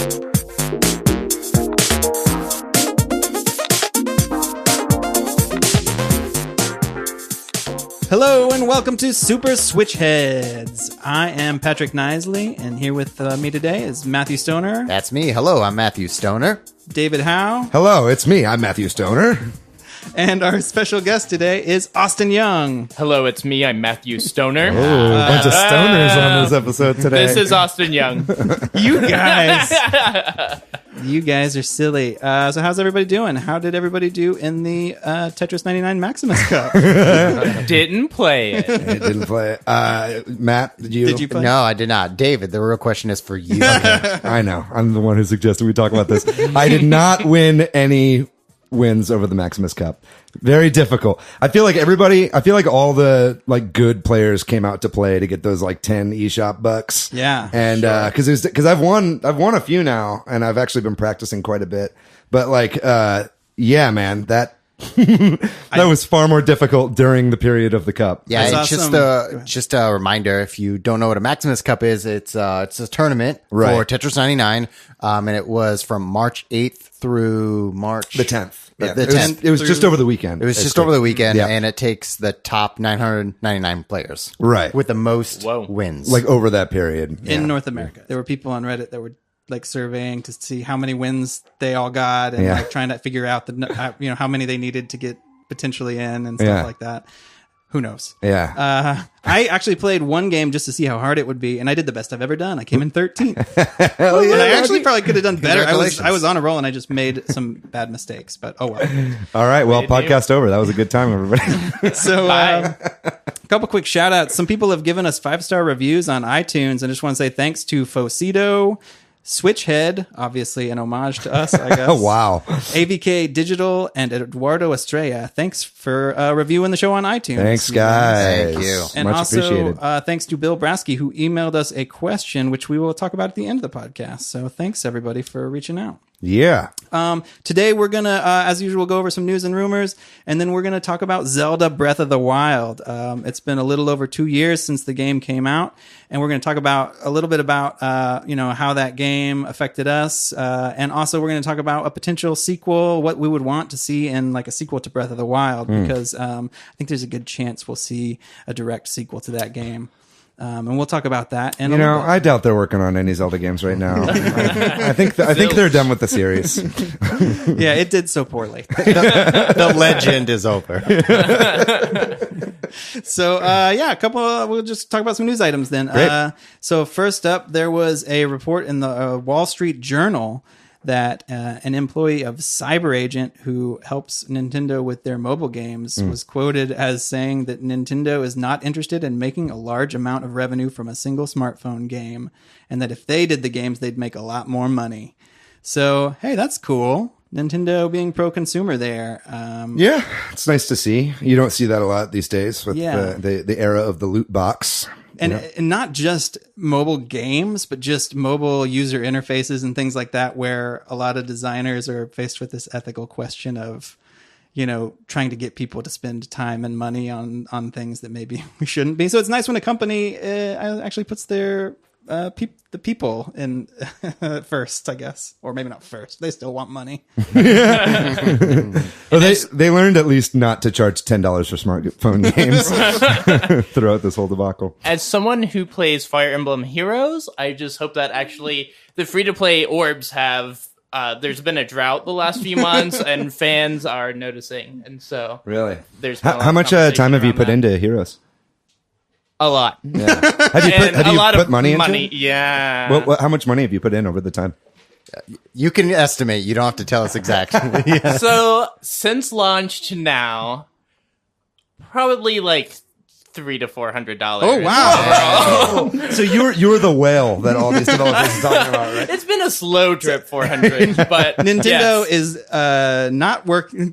Hello and welcome to Super Switch Heads. I am Patrick Knisley, and here with me today is Matthew Stoner. That's me. Hello, I'm Matthew Stoner. David Howe. Hello, it's me. I'm Matthew Stoner. And our special guest today is Austin Young. Hello, it's me. I'm Matthew Stoner. A bunch of stoners on this episode today. This is Austin Young. You guys are silly. So how's everybody doing? How did everybody do in the Tetris 99 Maximus Cup? Didn't play it. I didn't play it. Matt, did you? Did you play? No, I did not. David, the real question is for you. I know. I'm the one who suggested we talk about this. I did not win any wins over the Maximus Cup. Very difficult. I feel like all the like good players came out to play to get those like 10 eShop bucks. Yeah. And because I've won a few now, and I've actually been practicing quite a bit. But like yeah, man, that was far more difficult during the period of the cup. Yeah, it's just a reminder. If you don't know what a Maximus Cup is, it's a tournament for Tetris 99, and it was from March 8th through March the 10th. The Yeah, 10th. It was just over the weekend. It was just over the weekend, and it takes the top 999 players, Right, with the most wins, like over that period In North America. There were people on Reddit that were like surveying to see how many wins they all got and like trying to figure out how many they needed to get potentially in and stuff like that. Who knows? Yeah. I actually played one game just to see how hard it would be, and I did the best I've ever done. I came in 13th. Hell yeah, and I actually probably could have done better. Congratulations. I was on a roll, and I just made some bad mistakes, but oh well. All right. Well, podcast over. That was a good time, everybody. So a couple quick shout outs. Some people have given us 5-star reviews on iTunes, and I just want to say thanks to Focito, Switchhead, obviously an homage to us, I guess. Wow. AVK Digital and Eduardo Estrella. Thanks for reviewing the show on iTunes. Thanks, guys. Thank you. And Much also, appreciated. thanks to Bill Brasky, who emailed us a question, which we will talk about at the end of the podcast. So thanks, everybody, for reaching out. Yeah. Today, we're going to, as usual, go over some news and rumors, and then we're going to talk about Zelda Breath of the Wild. It's been a little over 2 years since the game came out, and we're going to talk about a little bit about, how that game affected us. And also, we're going to talk about a potential sequel, what we would want to see in like a sequel to Breath of the Wild, because I think there's a good chance we'll see a direct sequel to that game. And we'll talk about that. And I doubt they're working on any Zelda games right now. I think they're done with the series. yeah, it did so poorly. The legend is over. So, we'll just talk about some news items then. So first up, there was a report in the Wall Street Journal that an employee of CyberAgent who helps Nintendo with their mobile games was quoted as saying that Nintendo is not interested in making a large amount of revenue from a single smartphone game, and that if they did the games, they'd make a lot more money. So, hey, that's cool. Nintendo being pro-consumer there. Yeah, it's nice to see. You don't see that a lot these days with the era of the loot box. And not just mobile games, but just mobile user interfaces and things like that, where a lot of designers are faced with this ethical question of, trying to get people to spend time and money on things that maybe we shouldn't be. So it's nice when a company actually puts their the people in first, I guess, or maybe not first. They still want money. Well, they learned at least not to charge $10 for smartphone games throughout this whole debacle. As someone who plays Fire Emblem Heroes, I just hope that actually the free-to-play orbs have. There's been a drought the last few months, and fans are noticing, and so really, there's how much time have you put into Heroes? A lot. Yeah. Have you put money into it? Yeah. How much money have you put in over the time? You can estimate. You don't have to tell us exactly. Yeah. So since launch to now, probably like $300 to $400. Oh wow! So you're the whale that all these developers are talking about, right? It's been a slow drip 400, but Nintendo is not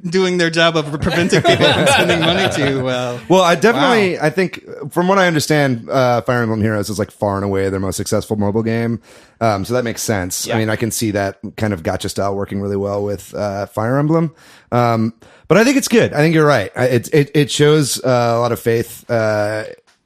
doing their job of preventing people from spending money too well. Well, I think from what I understand, Fire Emblem Heroes is like far and away their most successful mobile game. So that makes sense. Yeah. I mean, I can see that kind of gacha style working really well with Fire Emblem. But I think it's good. I think you're right. It shows a lot of faith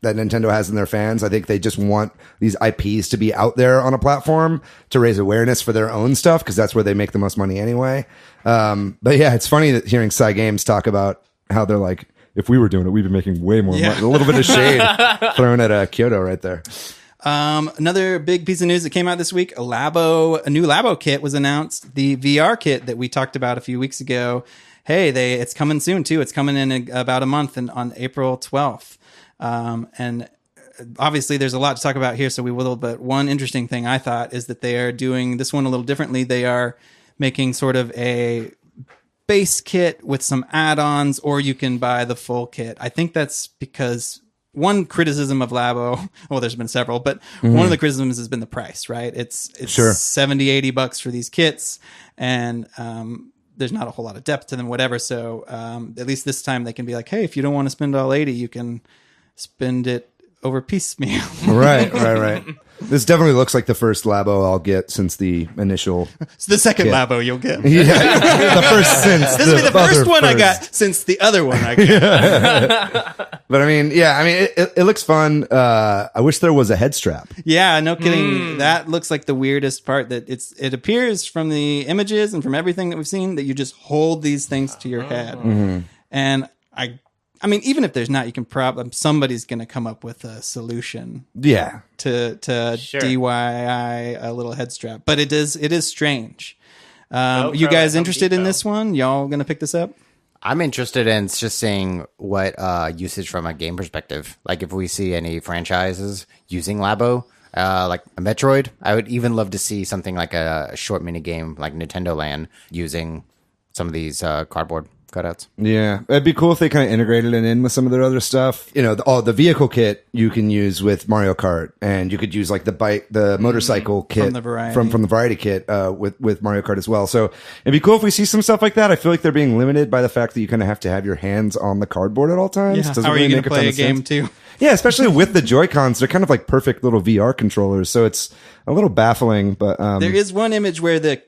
that Nintendo has in their fans. I think they just want these IPs to be out there on a platform to raise awareness for their own stuff, because that's where they make the most money anyway. But yeah, it's funny that hearing Psy Games talk about how they're like, if we were doing it, we'd be making way more money. A little bit of shade thrown at Kyoto right there. Another big piece of news that came out this week, a new Labo kit was announced. The VR kit that we talked about a few weeks ago. Hey, it's coming soon too. It's coming in about a month and on April 12th. And obviously there's a lot to talk about here, so we will, but one interesting thing I thought is that they are doing this one a little differently. They are making sort of a base kit with some add-ons, or you can buy the full kit. I think that's because one criticism of Labo, well, there's been several, but one of the criticisms has been the price, right? It's sure. $70-$80 for these kits, and there's not a whole lot of depth to them, whatever. So at least this time they can be like, hey, if you don't want to spend all 80, you can spend it over piecemeal. Right. This definitely looks like the first Labo I'll get since the initial. It's the second kit. Labo you'll get. Yeah, the first since. This will be the first one I got since the other one I got. But I mean, it looks fun. I wish there was a head strap. Yeah, no kidding. That looks like the weirdest part. That it appears from the images and from everything that we've seen that you just hold these things to your head, and I mean, even if there's not, you can somebody's going to come up with a solution. Yeah. To Sure. DIY a little head strap, but it is strange. You guys interested in this one? Y'all going to pick this up? I'm interested in just seeing what usage from a game perspective. Like if we see any franchises using Labo, like a Metroid, I would even love to see something like a short mini game like Nintendo Land using some of these cardboard cutouts. Yeah, it'd be cool if they kind of integrated it in with some of their other stuff. You know, the vehicle kit you can use with Mario Kart, and you could use like the motorcycle kit from the variety, from the variety kit with Mario Kart as well. So it'd be cool if we see some stuff like that. I feel like they're being limited by the fact that you kind of have to have your hands on the cardboard at all times. Yeah. How are you going to play a game too? Yeah, especially with the Joy-Cons, they're kind of like perfect little VR controllers. So it's a little baffling, but there is one image where the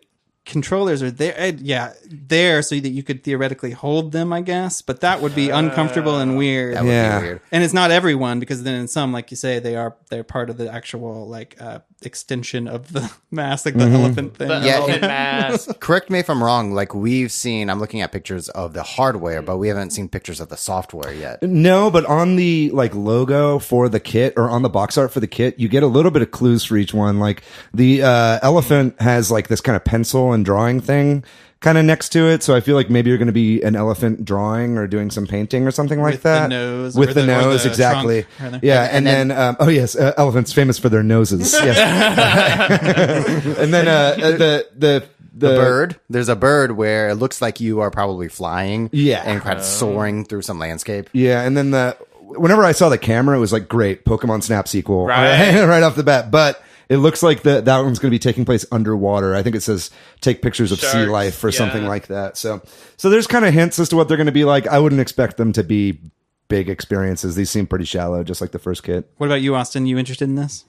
controllers are there so that you could theoretically hold them, I guess, but that would be uncomfortable and weird. That would be weird. And it's not everyone, because then in some, like you say, they're part of the actual like extension of the mask, like the elephant thing. Elephant mask. Correct me if I'm wrong. Like I'm looking at pictures of the hardware, but we haven't seen pictures of the software yet. No, but on the like logo for the kit, or on the box art for the kit, you get a little bit of clues for each one. Like the elephant has like this kind of pencil and drawing thing kind of next to it, so I feel like maybe you're going to be an elephant drawing or doing some painting or something like that. With the nose, exactly. Trunk, yeah, and then elephants famous for their noses. Yes. And then the bird. There's a bird where it looks like you are probably flying. Yeah. And kind of soaring through some landscape. Yeah, and then whenever I saw the camera, it was like, great, Pokemon Snap sequel. Right off the bat. But it looks like that one's going to be taking place underwater. I think it says take pictures of sea life or something like that. So there's kind of hints as to what they're going to be like. I wouldn't expect them to be big experiences. These seem pretty shallow, just like the first kit. What about you, Austin? You interested in this?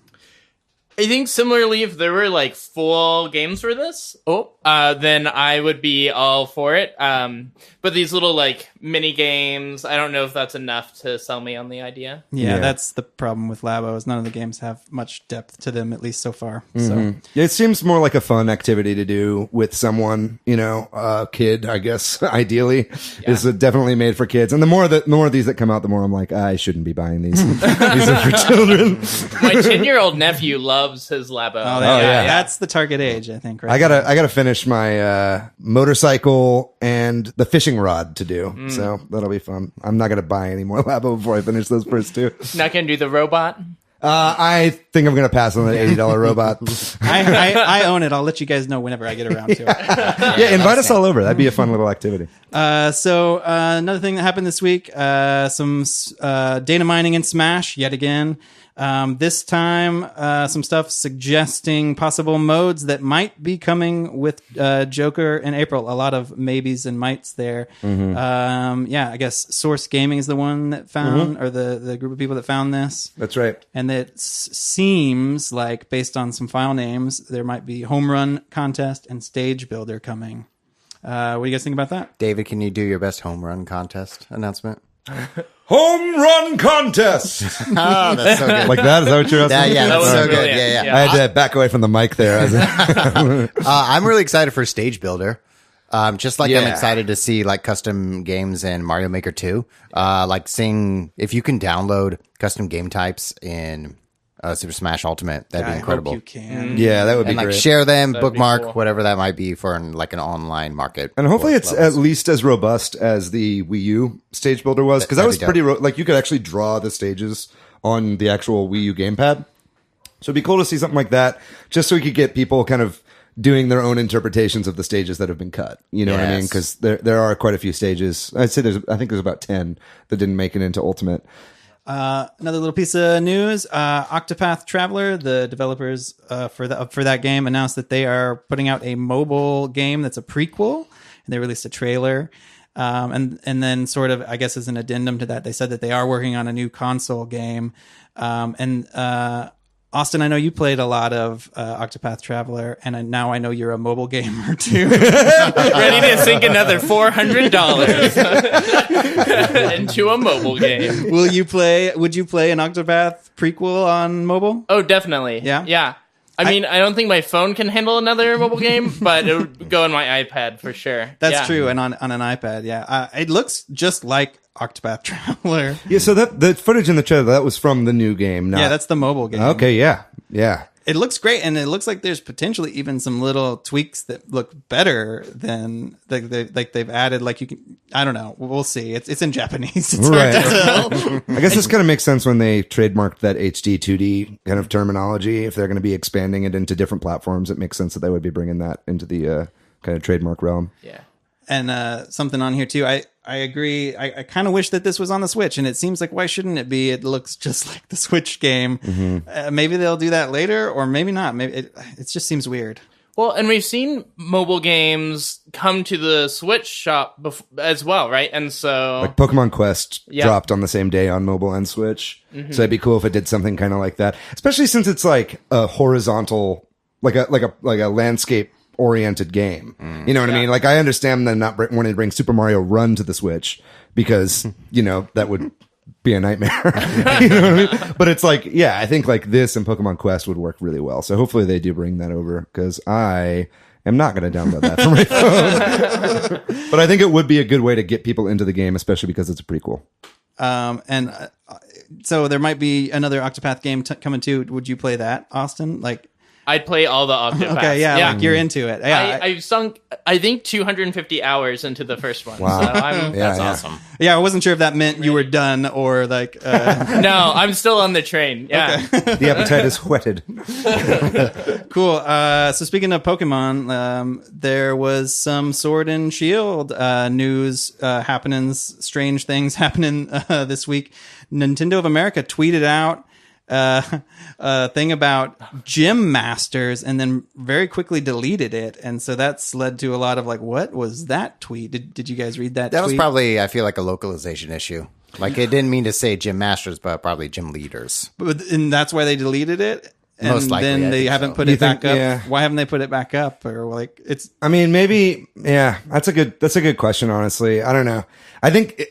I think similarly, if there were like full games for this, then I would be all for it. But these little like mini games, I don't know if that's enough to sell me on the idea. Yeah, that's the problem with Labo, is none of the games have much depth to them, at least so far. So yeah, it seems more like a fun activity to do with someone, a kid, I guess, ideally. Is definitely made for kids. And the more of these that come out, the more I'm like, I shouldn't be buying these. These are for children. My 10-year-old nephew loves his Labo. That's the target age, I think. Right? I gotta finish my motorcycle and the fishing rod to do, so that'll be fun. I'm not gonna buy any more Labo before I finish those first two. Not gonna do the robot. I think I'm gonna pass on the $80 robot. I own it. I'll let you guys know whenever I get around to it. Invite us all over. That'd be a fun little activity. So another thing that happened this week, some data mining in Smash yet again. This time, some stuff suggesting possible modes that might be coming with Joker in April. A lot of maybes and mights there. I guess Source Gaming is the one that found, or the group of people that found this. That's right. And it seems like, based on some file names, there might be Home Run Contest and Stage Builder coming. What do you guys think about that? David, can you do your best home run contest announcement? home run contest. Oh, that's so good. Like that? Is that what you're asking? Yeah, That that's was so good. brilliant. Yeah. I had to back away from the mic there. I'm really excited for Stage Builder. Just like I'm Yeah. excited to see like custom games in Mario Maker 2. Like seeing if you can download custom game types in Super Smash Ultimate, that'd be incredible. I hope you can. Yeah, that would be And like great. share them, That'd be bookmark, cool. whatever that might be for like an online market. And hopefully for it's levels. at least as robust as the Wii U stage builder was, because that was That'd be pretty like you could actually draw the stages on the actual Wii U gamepad. So it'd be cool to see something like that, just so we could get people kind of doing their own interpretations of the stages that have been cut. You know what I mean? Yes. Because there are quite a few stages. I think there's about 10 that didn't make it into Ultimate. Another little piece of news: Octopath Traveler, the developers for that game, announced that they are putting out a mobile game that's a prequel, and they released a trailer. And then sort of, I guess, as an addendum to that, they said that they are working on a new console game. Austin, I know you played a lot of Octopath Traveler, and now I know you're a mobile gamer too. Ready to sink another $400 into a mobile game. Would you play an Octopath prequel on mobile? Oh, definitely. Yeah? Yeah. I mean, I don't think my phone can handle another mobile game, but it would go on my iPad for sure. That's Yeah. true, and on an iPad, yeah. It looks just like Octopath Traveler. Yeah, so the footage in the trailer, that was from the new game. Yeah, that's the mobile game. Okay, yeah. It looks great, and it looks like there's potentially even some little tweaks that look better than like they've added. Like you can, I don't know. We'll see. It's in Japanese. It's hard to tell. I guess this kind of makes sense when they trademarked that HD 2D kind of terminology. If they're going to be expanding it into different platforms, it makes sense that they would be bringing that into the kind of trademark realm. Yeah. And something on here too. I agree. I kind of wish that this was on the Switch, and it seems like why shouldn't it be? It looks just like the Switch game. Maybe they'll do that later, or maybe not. Maybe it just seems weird. Well, and we've seen mobile games come to the Switch shop as well, right? And so, Like Pokemon Quest Yeah. dropped on the same day on mobile and Switch. So it'd be cool if it did something kind of like that, especially since it's like a horizontal, like a landscape oriented game. You know what I mean? Like I understand them not wanting to bring Super Mario Run to the Switch because, that would be a nightmare. You know what I mean? But it's like, yeah, I think like this and Pokemon Quest would work really well. So hopefully they do bring that over, because I am not going to download that for my phone. But I think it would be a good way to get people into the game, especially because it's a prequel. So there might be another Octopath game coming too. Would you play that, Austin? Like, I'd play all the Octopaths. okay, yeah, like you're into it. Yeah, I've sunk, I think, 250 hours into the first one. Wow. So I'm, That's yeah. awesome. yeah. I wasn't sure if that meant you were done or like. no, I'm still on the train. Yeah. The appetite is whetted. Cool. So speaking of Pokemon, there was some Sword and Shield news happenings, strange things happening this week. Nintendo of America tweeted out a thing about gym masters and then very quickly deleted it, and so that's led to a lot of like, what was that tweet? Did you guys read that? That was tweet? probably, I feel like, a localization issue. Like it didn't mean to say gym masters, but probably gym leaders. And that's why they deleted it. And Most likely, then I they think haven't so. put You it back think- up. yeah. Why haven't they put it back up? Or like it's I mean, maybe, yeah, that's a good question, honestly. I don't know. I think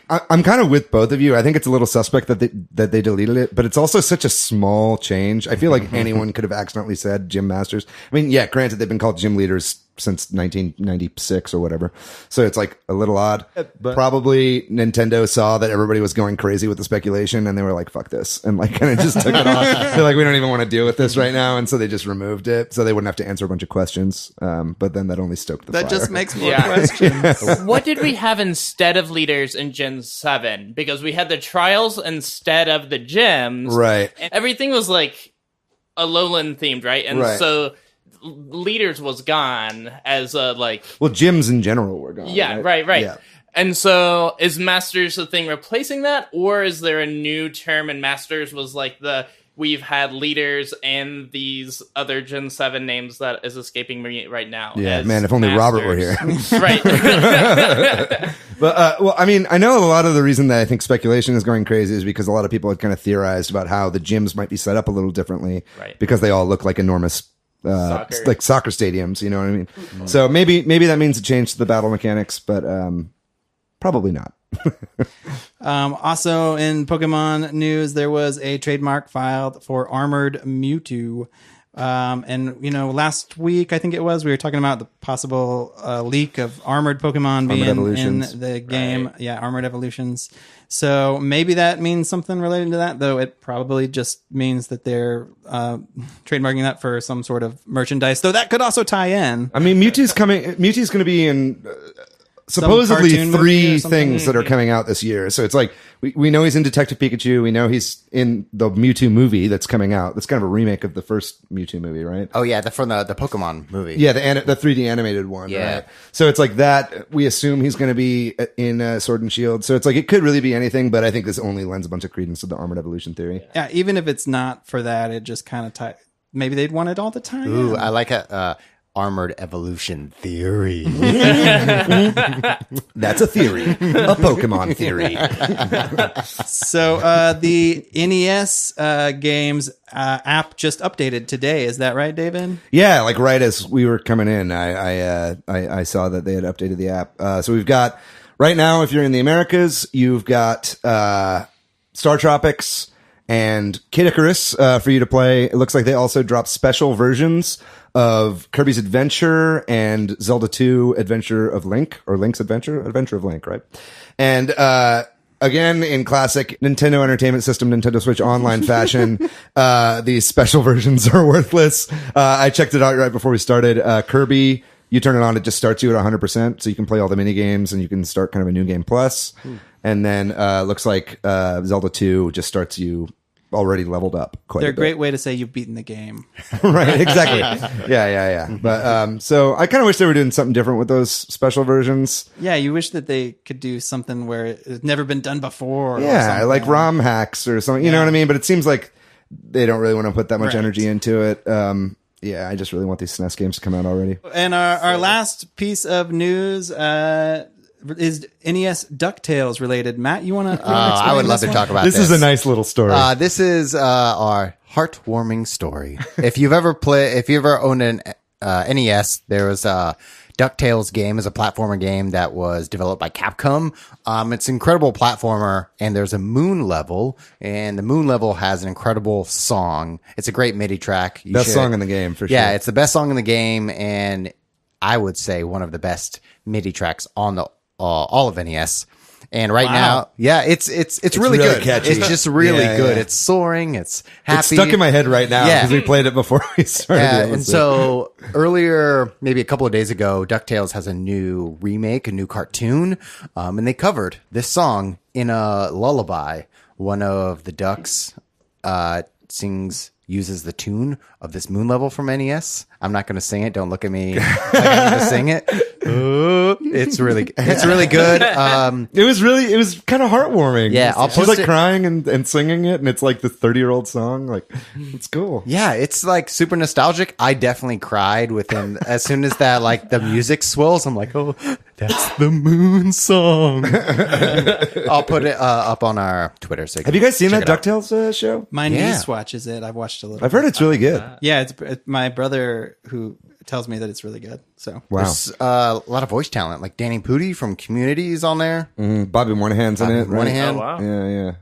I'm kind of with both of you. I think it's a little suspect that they deleted it, but it's also such a small change. I feel like anyone could have accidentally said gym masters. I mean, yeah, granted, they've been called gym leaders since 1996 or whatever. So it's like a little odd. Probably Nintendo saw that everybody was going crazy with the speculation and they were like, fuck this. And like kind of just took it off. They're like, we don't even want to deal with this right now. And so they just removed it so they wouldn't have to answer a bunch of questions. But then that only stoked the that fire. just makes more Yeah. questions. What did we have instead of leaders in Gen 7? Because we had the trials instead of the gyms. Right. And everything was like Alolan themed, right? And Right. so leaders was gone as a like, Well, gyms in general were gone. yeah, right. Yeah. And so is Masters the thing replacing that? Or is there a new term and Masters was like we've had leaders and these other Gen 7 names that is escaping me right now. Yeah, as man, if only Robert were Masters. here. Right. But, well, I mean, I know a lot of the reason that I think speculation is going crazy is because a lot of people had kind of theorized about how the gyms might be set up a little differently. Right. Because they all look like enormous, Soccer. like soccer stadiums, you know what I mean? So maybe that means a change to the battle mechanics, but, Probably not. Also in Pokemon news, there was a trademark filed for Armored Mewtwo. And last week, I think it was, we were talking about the possible leak of armored Pokemon being in the game. Right. Yeah, Armored Evolutions. So maybe that means something related to that, though it probably just means that they're trademarking that for some sort of merchandise, though that could also tie in. I mean, Mewtwo's going to be in supposedly 3 things that are coming out this year. So it's like, we know he's in Detective Pikachu. We know he's in the Mewtwo movie that's coming out. That's kind of a remake of the first Mewtwo movie, right? Oh yeah, from the Pokemon movie. Yeah, the 3D animated one. Yeah. Right? So it's like that. We assume he's going to be in Sword and Shield. So it's like, it could really be anything, but I think this only lends a bunch of credence to the Armored Evolution theory. Yeah, even if it's not for that, it just kind of maybe they'd want it all the time. Ooh, I like a Armored Evolution theory. That's a theory. A Pokemon theory. So the NES Games app just updated today. Is that right, David? Yeah, like right as we were coming in, I saw that they had updated the app. So we've got, right now, if you're in the Americas, you've got Star Tropics and Kid Icarus for you to play. It looks like they also dropped special versions of Kirby's Adventure and Zelda 2 Adventure of Link, or Link's Adventure of Link, right? And again, in classic Nintendo Entertainment System, Nintendo Switch Online fashion, these special versions are worthless. I checked it out right before we started. Kirby, you turn it on, it just starts you at 100%, so you can play all the mini games and you can start kind of a new game plus. And then looks like Zelda 2 just starts you already leveled up quite They're a a great way to say you've beaten the game. Right, exactly. Yeah. But so I kind of wish they were doing something different with those special versions. Yeah, you wish that they could do something where it's never been done before. Yeah, like ROM hacks or something. You know what I mean? But it seems like they don't really want to put that much energy into it. Yeah, I just really want these SNES games to come out already. And our last piece of news is NES DuckTales related. Matt, you want to? I would love to talk about this. This is a nice little story. This is our heartwarming story. If you've ever owned an NES, there was a DuckTales game, is a platformer game that was developed by Capcom. It's an incredible platformer, and there's a moon level, and the moon level has an incredible song. It's a great MIDI track. Best song in the game, for sure. Yeah, it's the best song in the game, and I would say one of the best MIDI tracks on the all of NES. And right now, yeah, it's really good. Catchy. It's just really good. Yeah. It's soaring. It's happy. It's stuck in my head right now because we played it before we started. And so earlier, maybe a couple of days ago, DuckTales has a new remake, a new cartoon, and they covered this song in a lullaby. One of the ducks uses the tune of this moon level from NES. I'm not going to sing it. Don't look at me like I'm going to sing it. It's really good. It was kind of heartwarming. Yeah, she's like crying and singing it, and it's like this 30-year-old song. Like, it's cool. Yeah, it's like super nostalgic. I definitely cried within as soon as that like the music swells. I'm like, oh, that's the moon song. I'll put it up on our Twitter. So have you guys seen that DuckTales show? My niece watches it. I've watched a little. I've heard it's really good. Yeah, it's my brother who tells me that it's really good. So there's a lot of voice talent, like Danny Pudi from Community is on there. Bobby Moynihan's in it. Moynihan. Oh, wow. Yeah.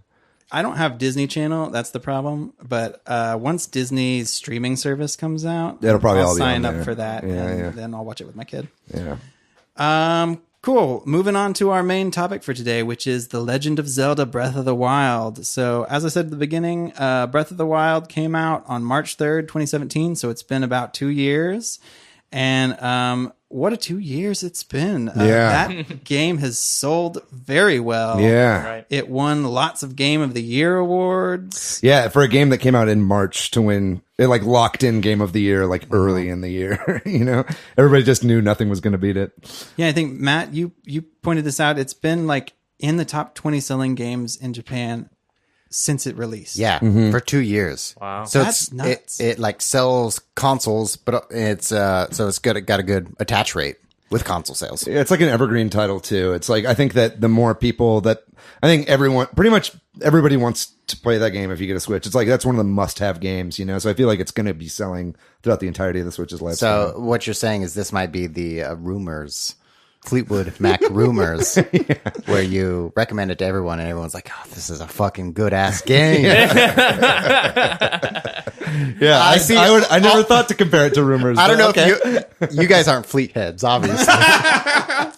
I don't have Disney Channel. That's the problem. But once Disney's streaming service comes out, it'll probably I'll all be sign on up there. for that. Yeah. Then I'll watch it with my kid. Yeah. Cool. Moving on to our main topic for today, which is The Legend of Zelda Breath of the Wild. So, as I said at the beginning, Breath of the Wild came out on March 3rd, 2017. So, it's been about 2 years. And what a 2 years it's been. That game has sold very well. Yeah. Right. It won lots of Game of the Year awards. Yeah, for a game that came out in March to win, it like locked in Game of the Year like early in the year. You know, everybody just knew nothing was going to beat it. Yeah, I think Matt, you pointed this out. It's been like in the top 20 selling games in Japan since it released. Yeah, for 2 years. Wow. So That's nuts. It like sells consoles, but it's so it's got a good attach rate with console sales. Yeah, it's like an evergreen title too. It's like, I think that the more people that, I think pretty much everybody wants to play that game if you get a Switch. It's like, that's one of the must-have games, you know? So I feel like it's going to be selling throughout the entirety of the Switch's lifespan. So what you're saying is this might be the rumors Fleetwood Mac Rumors, where you recommend it to everyone, and everyone's like, "Oh, this is a fucking good ass game." Yeah, I never thought to compare it to Rumors. I don't know okay. if you guys aren't Fleet heads, obviously.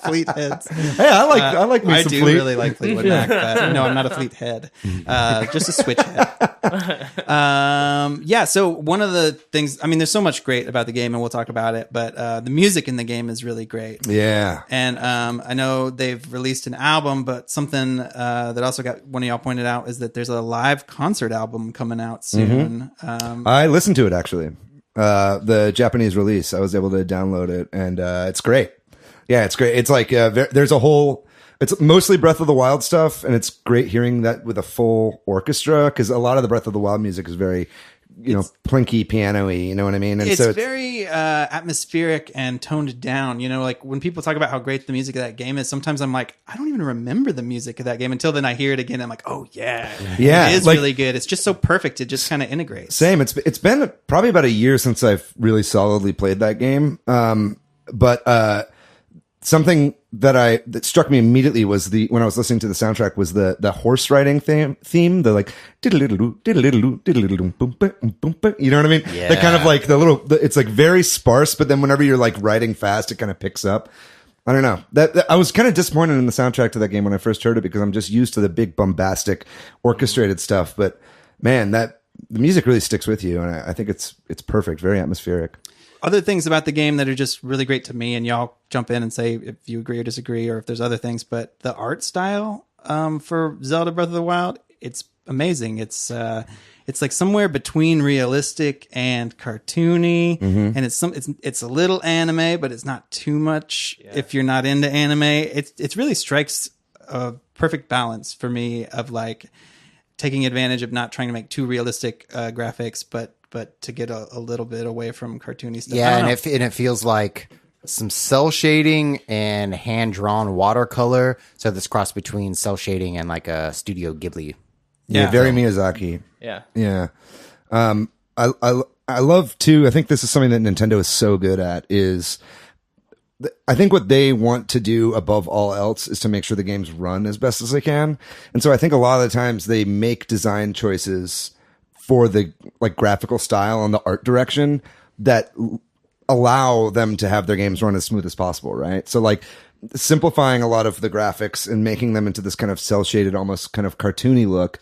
Fleet heads. Hey, I like me I some do Fleet. really like Fleetwood Mac, but no, I'm not a Fleet head. Just a Switch head. Yeah, so one of the things, I mean, there's so much great about the game, and we'll talk about it, but the music in the game is really great. Yeah. And I know they've released an album, but something that also got one of y'all pointed out is that there's a live concert album coming out soon. I listened to it actually. The Japanese release. I was able to download it, and it's great. Yeah, it's great. It's like there's a whole. It's mostly Breath of the Wild stuff, and it's great hearing that with a full orchestra because a lot of the Breath of the Wild music is very, plinky, piano-y. You know what I mean? And it's so very atmospheric and toned down. Like when people talk about how great the music of that game is, sometimes I'm like, I don't even remember the music of that game until then I hear it again. I'm like, oh yeah, it is really good. It's just so perfect. It just kind of integrates. Same. It's been probably about a year since I've really solidly played that game. But something that struck me immediately was when I was listening to the soundtrack was the horse riding theme. The like diddle-diddle-doo, diddle-diddle-doo, diddle-diddle-doo, boom, boom, boom, boom. You know what I mean? Yeah. That kind of like it's like very sparse, but then whenever you're like riding fast, it kind of picks up. I don't know. That I was kind of disappointed in the soundtrack to that game when I first heard it because I'm just used to the big bombastic orchestrated stuff. But man, the music really sticks with you, and I think it's perfect, very atmospheric. Other things about the game that are just really great to me, and y'all jump in and say if you agree or disagree, or if there's other things. But the art style for Zelda Breath of the Wild, it's amazing. It's like somewhere between realistic and cartoony, and it's a little anime, but it's not too much. Yeah. If you're not into anime, it really strikes a perfect balance for me of like taking advantage of not trying to make too realistic graphics, but to get a little bit away from cartoony stuff. Yeah, and it feels like some cell shading and hand-drawn watercolor. So this cross between cell shading and like a Studio Ghibli. Yeah, very Miyazaki. Yeah. Yeah. I love too, I think this is something that Nintendo is so good at is I think what they want to do above all else is to make sure the games run as best as they can. And so I think a lot of the times they make design choices for the like graphical style and the art direction that allow them to have their games run as smooth as possible, right? So like simplifying a lot of the graphics and making them into this kind of cel shaded, almost kind of cartoony look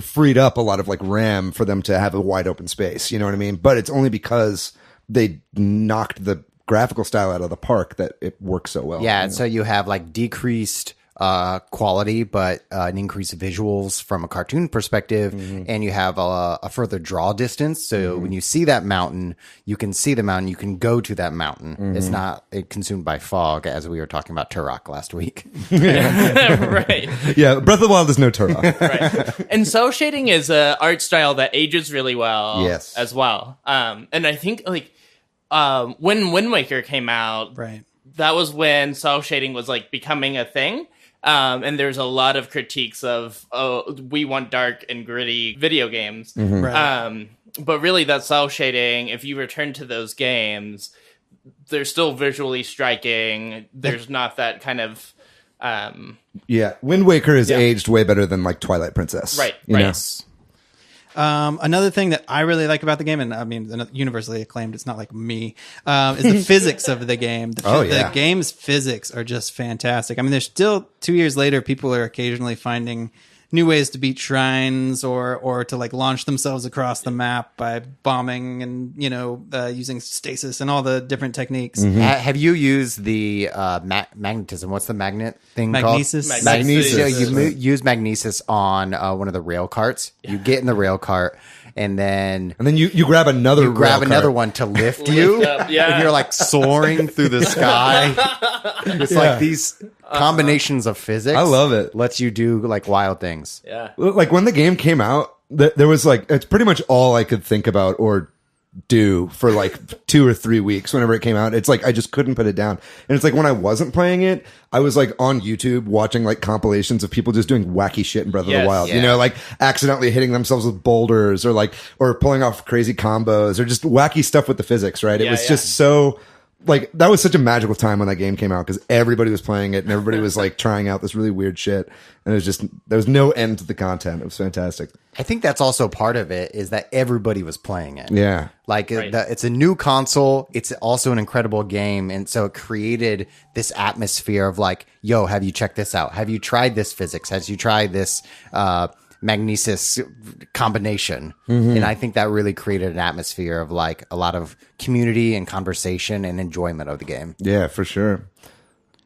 freed up a lot of like RAM for them to have a wide open space. You know what I mean? But it's only because they knocked the graphical style out of the park that it works so well. Yeah, and so you have like decreased quality, but an increase of visuals from a cartoon perspective, and you have a further draw distance. So when you see that mountain, you can see the mountain. You can go to that mountain. It's not consumed by fog, as we were talking about Turok last week. Right. Yeah, Breath of the Wild is no Turok. Right. And cel shading is an art style that ages really well. Yes. As well. And I think like when Wind Waker came out, right, that was when cel shading was like becoming a thing. And there's a lot of critiques of, we want dark and gritty video games. right. But really that cel shading, if you return to those games, they're still visually striking. There's not that kind of... Yeah, Wind Waker is aged way better than like Twilight Princess. Right, you right. know? Another thing that I really like about the game, and I mean, universally acclaimed, it's not like me, is the physics of the game. The game's physics are just fantastic. I mean, there's still 2 years later, people are occasionally finding new ways to beat shrines or to like launch themselves across the map by bombing and, using stasis and all the different techniques. Have you used the magnetism? What's the magnet thing Magnesis? called? Magnesis. So you use magnesis on one of the rail carts. You get in the rail cart, and then you grab another you grab rail another cart. one to lift you, up, yeah. and you're like soaring through the sky. It's like these combinations of physics. I love it. Lets you do like wild things. Yeah. Like when the game came out, there was like, it's pretty much all I could think about or do for like 2 or 3 weeks whenever it came out. It's like I just couldn't put it down. And it's like when I wasn't playing it, I was like on YouTube watching like compilations of people just doing wacky shit in Breath of the Wild. yeah. You know, like accidentally hitting themselves with boulders or pulling off crazy combos or just wacky stuff with the physics, right? It was just so like that was such a magical time when that game came out because everybody was playing it and everybody was like trying out this really weird shit. And it was just, there was no end to the content. It was fantastic. I think that's also part of it is that everybody was playing it. Yeah. Like Right. it's a new console. It's also an incredible game. And so it created this atmosphere of like, yo, have you checked this out? Have you tried this physics? Have you tried this, magnesis combination? And I think that really created an atmosphere of like a lot of community and conversation and enjoyment of the game. Yeah, for sure.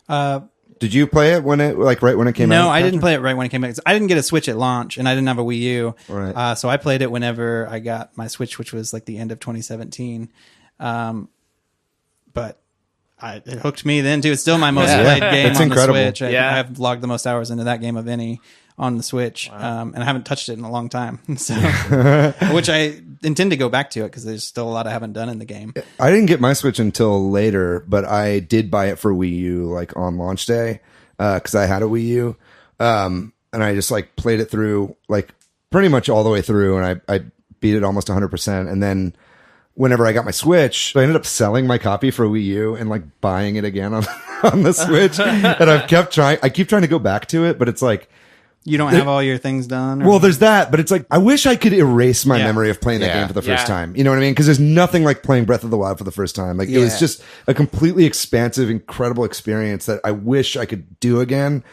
Did you play it when it right when it came out? No, I didn't play it right when it came out. I didn't get a Switch at launch, and I didn't have a Wii U. Right. So I played it whenever I got my Switch, which was like the end of 2017. But it hooked me then too. It's still my most played game It's on incredible. the Switch. Yeah. I have logged the most hours into that game of any on the Switch, and I haven't touched it in a long time. So, which I intend to go back to it because there's still a lot I haven't done in the game. I didn't get my Switch until later, but I did buy it for Wii U like on launch day because I had a Wii U, and I just like played it through like pretty much all the way through, and I beat it almost 100%. And then whenever I got my Switch, I ended up selling my copy for Wii U and like buying it again on on the Switch. And I've kept trying. I keep trying to go back to it, but it's like. You don't have all your things done? Or? Well, there's that, but it's like, I wish I could erase my Yeah. memory of playing that Yeah. game for the first Yeah. time. You know what I mean? Because there's nothing like playing Breath of the Wild for the first time. Like, it was Yeah. just a completely expansive, incredible experience that I wish I could do again.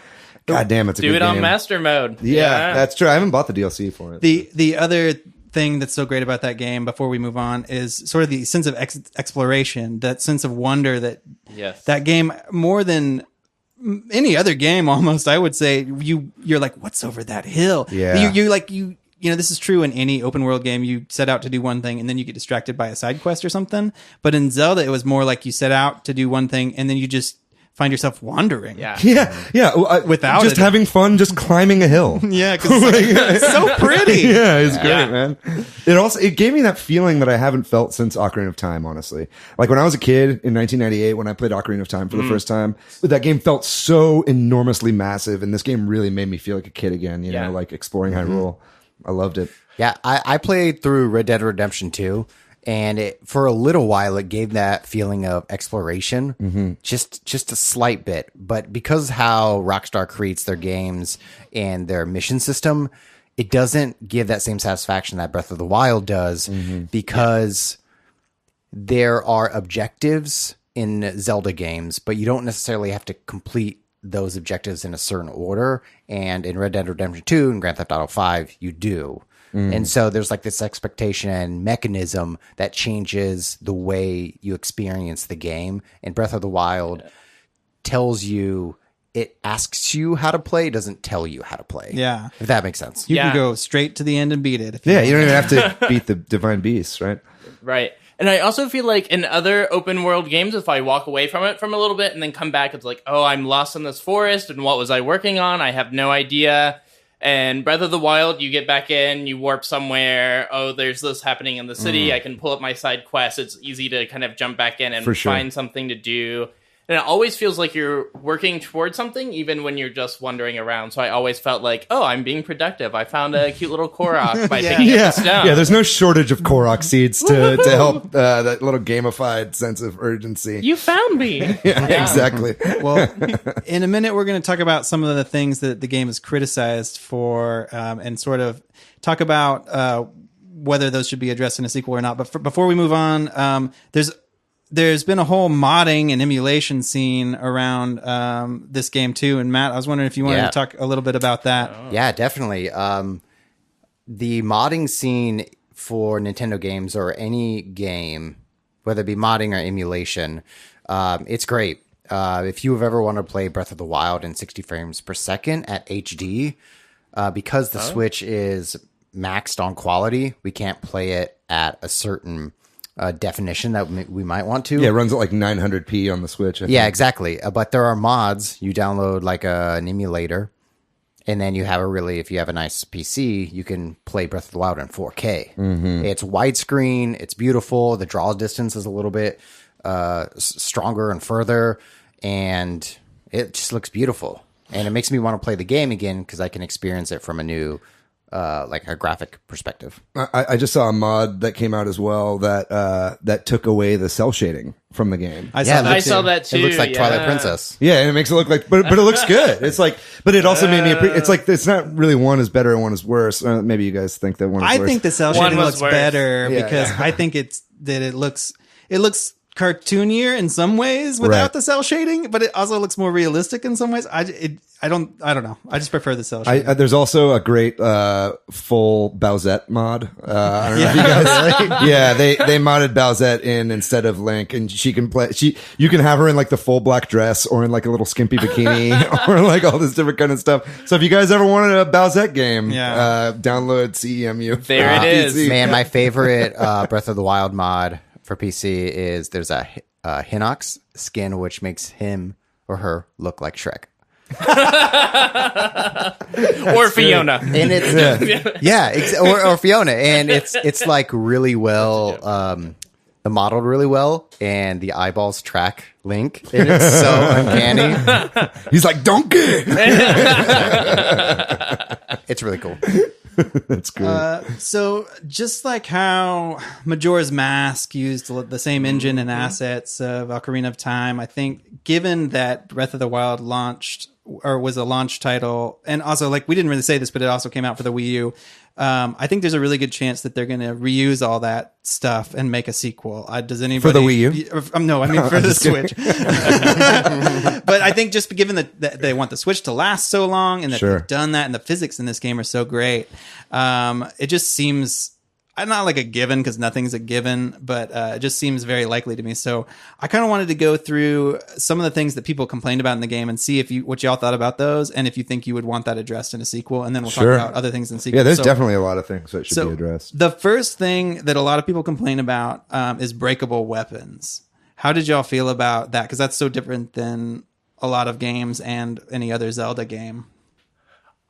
God damn, it's a Do good it game. on master mode. Yeah, that's true. I haven't bought the DLC for it. The other thing that's so great about that game, before we move on, is sort of the sense of exploration, that sense of wonder that Yes. that game, more than any other game almost, I would say, you're like, what's over that hill? Yeah. You know, this is true in any open world game. You set out to do one thing and then you get distracted by a side quest or something. But in Zelda, it was more like you set out to do one thing and then you just find yourself wandering. Yeah. Yeah. Well, Without just it. having fun, just climbing a hill. Yeah, because it's so pretty. Yeah, it's great, Yeah. man. It gave me that feeling that I haven't felt since Ocarina of Time, honestly. Like when I was a kid in 1998, when I played Ocarina of Time for the first time, that game felt so enormously massive, and this game really made me feel like a kid again, you Yeah. know, like exploring Hyrule. I loved it. Yeah, I played through Red Dead Redemption 2, and for a little while it gave that feeling of exploration, just a slight bit. But because how Rockstar creates their games and their mission system, it doesn't give that same satisfaction that Breath of the Wild does, because there are objectives in Zelda games, but you don't necessarily have to complete those objectives in a certain order. And in Red Dead Redemption 2 and Grand Theft Auto 5, you do. And so there's like this expectation and mechanism that changes the way you experience the game. And Breath of the Wild tells you, it asks you how to play, it doesn't tell you how to play. Yeah. If that makes sense. You Yeah. can go straight to the end and beat it. If Yeah, you don't even have to beat the divine beasts, right? Right. And I also feel like in other open world games, if I walk away from it from a little bit and then come back, it's like, oh, I'm lost in this forest, and what was I working on? I have no idea. And Breath of the Wild, you get back in, you warp somewhere. Oh, there's this happening in the city. I can pull up my side quest. It's easy to kind of jump back in and For sure. find something to do. And it always feels like you're working towards something, even when you're just wandering around. So I always felt like, oh, I'm being productive. I found a cute little Korok by picking up Yeah, the stone. yeah. There's no shortage of Korok seeds to help that little gamified sense of urgency. You found me. Yeah, exactly. Well, in a minute, we're going to talk about some of the things that the game is criticized for, and sort of talk about whether those should be addressed in a sequel or not. But before we move on, there's been a whole modding and emulation scene around this game too. And Matt, I was wondering if you wanted Yeah. to talk a little bit about that. Yeah, definitely. The modding scene for Nintendo games or any game, whether it be modding or emulation, it's great. If you have ever wanted to play Breath of the Wild in 60 frames per second at HD, because the Switch is maxed on quality, we can't play it at a certain definition that we might want to. Yeah, it runs at like 900p on the Switch. I Yeah, think. exactly. But there are mods. You download like an emulator, and then you have if you have a nice PC, you can play Breath of the Wild in 4K. It's widescreen. It's beautiful. The draw distance is a little bit stronger and further, and it just looks beautiful. And it makes me want to play the game again because I can experience it from a new like a graphic perspective. I just saw a mod that came out as well that took away the cell shading from the game. I saw that too. It looks like Twilight Princess. Yeah, and it makes it look like, but it looks good. It's like, but it also made me. It's like it's not really one is better and one is worse. Maybe you guys think that one is worse. I think the cell shading looks worse. better because I think it looks cartoonier in some ways without the cell shading, but it also looks more realistic in some ways. I don't know. I just prefer the cell shading. There's also a great full Bowsette mod. I don't know if you guys. Yeah, they modded Bowsette in instead of Link, and she can play. You can have her in like the full black dress, or in like a little skimpy bikini, or like all this different kind of stuff. So if you guys ever wanted a Bowsette game, download CEMU. There it is. Man, my favorite Breath of the Wild mod for PC is there's a Hinox skin which makes him or her look like Shrek. Or Fiona. And it's or Fiona, and it's like really well modeled really well, and the eyeballs track Link, and it's so uncanny. He's like donkey. It's really cool. That's good. So just like how Majora's Mask used the same engine and assets of Ocarina of Time, I think given that Breath of the Wild launched or was a launch title, and also like we didn't really say this, but it also came out for the Wii U. I think there's a really good chance that they're going to reuse all that stuff and make a sequel. Does anybody for the Wii U? No, I mean for the Switch. But I think just given that they want the Switch to last so long and that they've done that, and the physics in this game are so great, it just seems not like a given because nothing's a given, but it just seems very likely to me. So I kind of wanted to go through some of the things that people complained about in the game and see what y'all thought about those, and if you think you would want that addressed in a sequel, and then we'll talk about other things in sequels. Yeah, there's definitely a lot of things that should be addressed. The first thing that a lot of people complain about is breakable weapons. How did y'all feel about that? Because that's so different than a lot of games and any other Zelda game.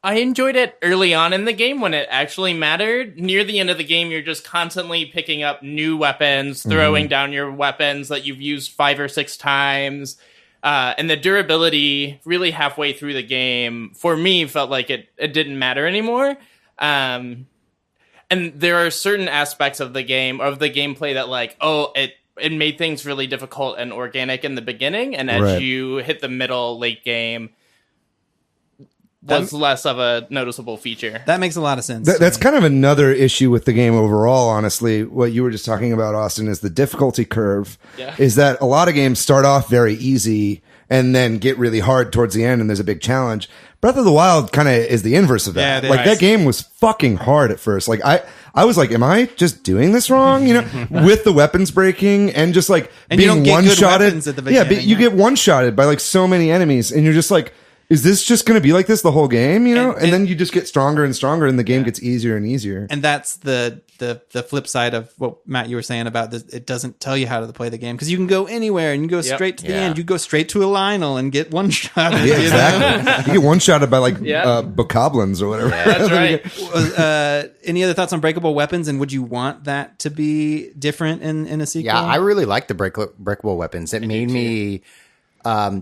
I enjoyed it early on in the game when it actually mattered. Near the end of the game, you're just constantly picking up new weapons, throwing down your weapons that you've used 5 or 6 times. And the durability really halfway through the game, for me, felt like it didn't matter anymore. And there are certain aspects of the game, of the gameplay that like, it made things really difficult and organic in the beginning. And as you hit the middle, late game, was less of a noticeable feature. That makes a lot of sense. That's kind of another issue with the game overall, honestly. What you were just talking about, Austin, is the difficulty curve. Yeah. Is that a lot of games start off very easy and then get really hard towards the end, and there's a big challenge. Breath of the Wild kind of is the inverse of that. Yeah, that game was fucking hard at first. Like I was like, am I just doing this wrong? You know, with the weapons breaking and just like being one-shotted. Yeah, but you get one-shotted by like so many enemies, and you're just like, is this just going to be like this the whole game, you know? And then you just get stronger and stronger, and the game gets easier and easier. And that's the flip side of what, Matt, you were saying about this. It doesn't tell you how to play the game because you can go anywhere and you go straight to the end. You go straight to a Lionel and get one shot. Yeah, exactly. You get one shotted by like bokoblins or whatever. Yeah, that's right. Any other thoughts on breakable weapons, and would you want that to be different in a sequel? Yeah, I really like the breakable weapons. It made me...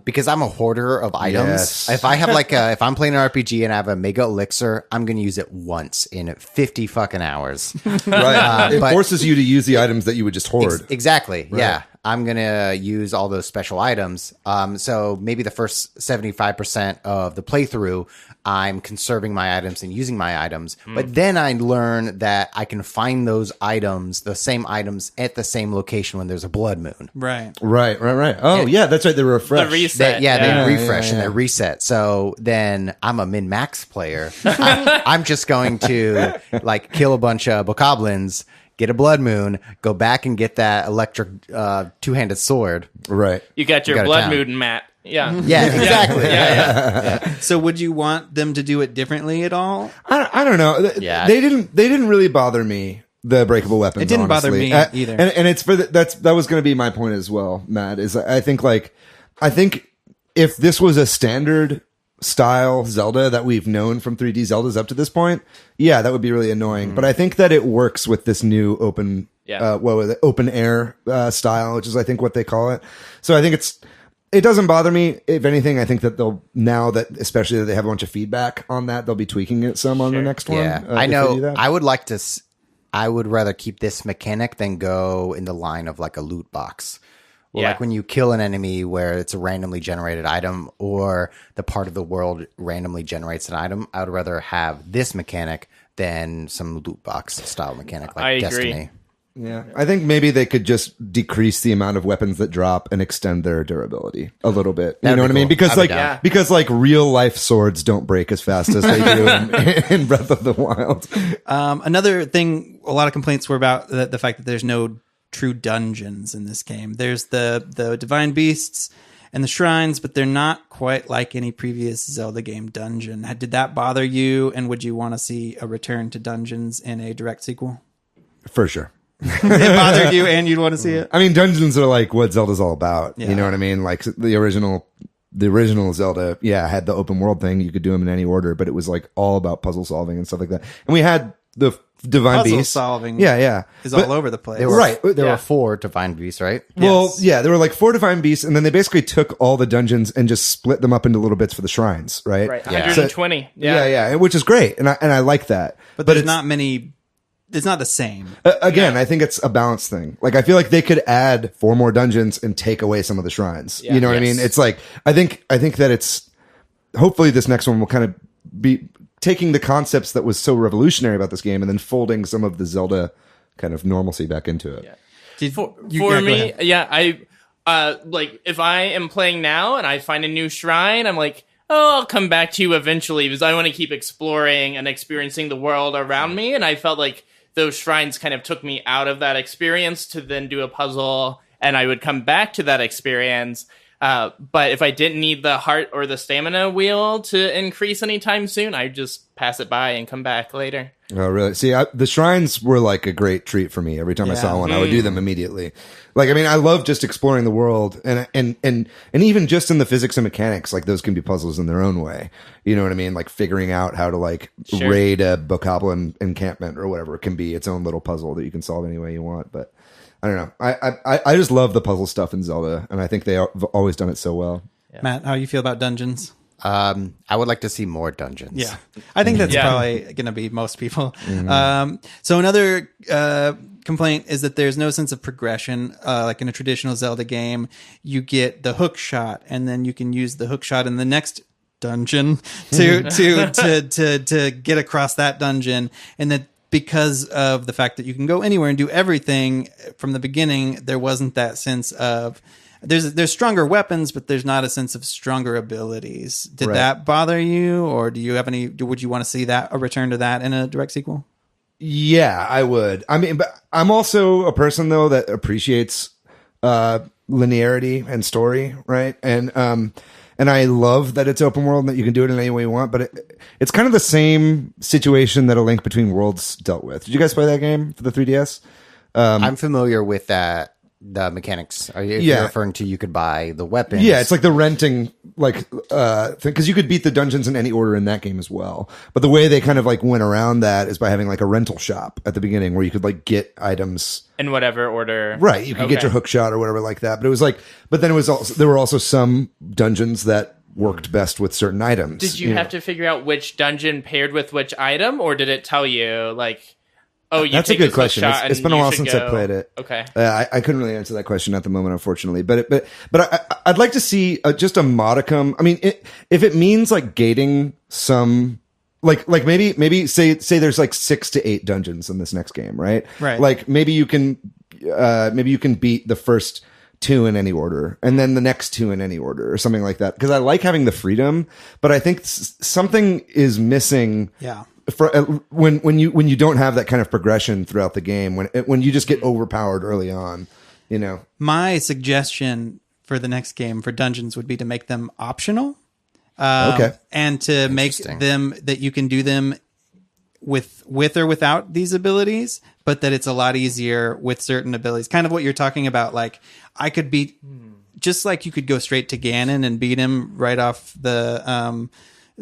because I'm a hoarder of items. Yes. If I have if I'm playing an RPG and I have a mega elixir, I'm going to use it once in 50 fucking hours. Right. It forces you to use the items that you would just hoard. Exactly. Right. Yeah. I'm going to use all those special items. So maybe the first 75% of the playthrough, I'm conserving my items and using my items. But then I learn that I can find those items, the same items, at the same location when there's a blood moon. Right. Oh, yeah, that's right. They refresh. The reset. They refresh and they reset. So then I'm a min-max player. I'm just going to like kill a bunch of bokoblins, get a blood moon, go back and get that electric two-handed sword. Right. You got your blood moon, Matt. Yeah. Yeah, exactly. Yeah. So would you want them to do it differently at all? I don't know. Yeah. They didn't really bother me, the breakable weapons. It didn't bother honestly. me either. And it's for that was going to be my point as well, Matt, is I think if this was a standard style Zelda that we've known from 3D Zeldas up to this point, yeah, that would be really annoying. But I think that it works with this new open air style, which is I think what they call it. So I think It doesn't bother me. If anything, I think that now that especially that they have a bunch of feedback on that, they'll be tweaking it some on the next one. Yeah, I know. I would like to. I would rather keep this mechanic than go in the line of like a loot box. Well, like when you kill an enemy where it's a randomly generated item or the part of the world randomly generates an item, I would rather have this mechanic than some loot box style mechanic like Destiny. Yeah, I think maybe they could just decrease the amount of weapons that drop and extend their durability a little bit. You know what I mean? Because like real life swords don't break as fast as they do in Breath of the Wild. Another thing, a lot of complaints were about the fact that there's no true dungeons in this game. There's the divine beasts and the shrines, but they're not quite like any previous Zelda game dungeon. Did that bother you? And would you want to see a return to dungeons in a direct sequel? For sure. It bothered you and you'd want to see it? I mean, dungeons are like what Zelda's all about. Yeah. You know what I mean? Like the original Zelda, had the open world thing. You could do them in any order, but it was like all about puzzle solving and stuff like that. And we had the divine puzzle beasts. solving is all over the place. There were 4 divine beasts, right? Well, yeah, there were like 4 divine beasts, and then they basically took all the dungeons and just split them up into little bits for the shrines, right? Right, 120. So, yeah, which is great, and I like that. But there's not many. It's not the same. Again, I think it's a balance thing. Like, I feel like they could add 4 more dungeons and take away some of the shrines. You know what I mean? It's like, I think that it's, hopefully this next one will kind of be taking the concepts that was so revolutionary about this game and then folding some of the Zelda kind of normalcy back into it. Yeah. For me, like, if I am playing now and I find a new shrine, I'm like, I'll come back to you eventually because I want to keep exploring and experiencing the world around me. And I felt like those shrines kind of took me out of that experience to then do a puzzle, and I would come back to that experience. But if I didn't need the heart or the stamina wheel to increase anytime soon, I'd just pass it by and come back later. Oh, really? See, the shrines were like a great treat for me. Every time I saw one, I would do them immediately. Like, I mean, I love just exploring the world, and even just in the physics and mechanics, like those can be puzzles in their own way. You know what I mean? Like figuring out how to like raid a bokoblin encampment or whatever can be its own little puzzle that you can solve any way you want. But I don't know. I just love the puzzle stuff in Zelda, and I think they've always done it so well. Yeah. Matt, how you feel about dungeons? I would like to see more dungeons. Yeah, I think that's probably going to be most people. Mm-hmm. So another complaint is that there's no sense of progression. Like in a traditional Zelda game, you get the hook shot, and then you can use the hook shot in the next dungeon to get across that dungeon, and that because of the fact that you can go anywhere and do everything from the beginning, there wasn't that sense of there's stronger weapons, but there's not a sense of stronger abilities. Did that bother you, or do you have any? Would you want to see a return to that in a direct sequel? Yeah, I would. I mean, but I'm also a person though that appreciates linearity and story, right? And I love that it's open world and that you can do it in any way you want. But it's kind of the same situation that A Link Between Worlds dealt with. Did you guys play that game for the 3DS? I'm familiar with that. The mechanics. Are you referring to you could buy the weapons? Yeah, it's like the renting thing, because you could beat the dungeons in any order in that game as well. But the way they kind of like went around that is by having like a rental shop at the beginning where you could like get items in whatever order. Right, you could get your hook shot or whatever like that. But it was like, but then it was also there were also some dungeons that worked best with certain items. Did you have to figure out which dungeon paired with which item, or did it tell you like? Oh, that's a good question. It's been a while since I played it. Okay, I couldn't really answer that question at the moment, unfortunately. But I'd like to see just a modicum. I mean, if it means like gating some, like maybe say there's like 6 to 8 dungeons in this next game, right? Right. Like maybe you can beat the first 2 in any order, and then the next 2 in any order, or something like that. Because I like having the freedom, but I think something is missing. Yeah. For when you don't have that kind of progression throughout the game, when you just get overpowered early on, you know. My suggestion for the next game for dungeons would be to make them optional, and to make them that you can do them with or without these abilities, but that it's a lot easier with certain abilities. Kind of what you're talking about. Like I could beat, just like you could go straight to Ganon and beat him right off the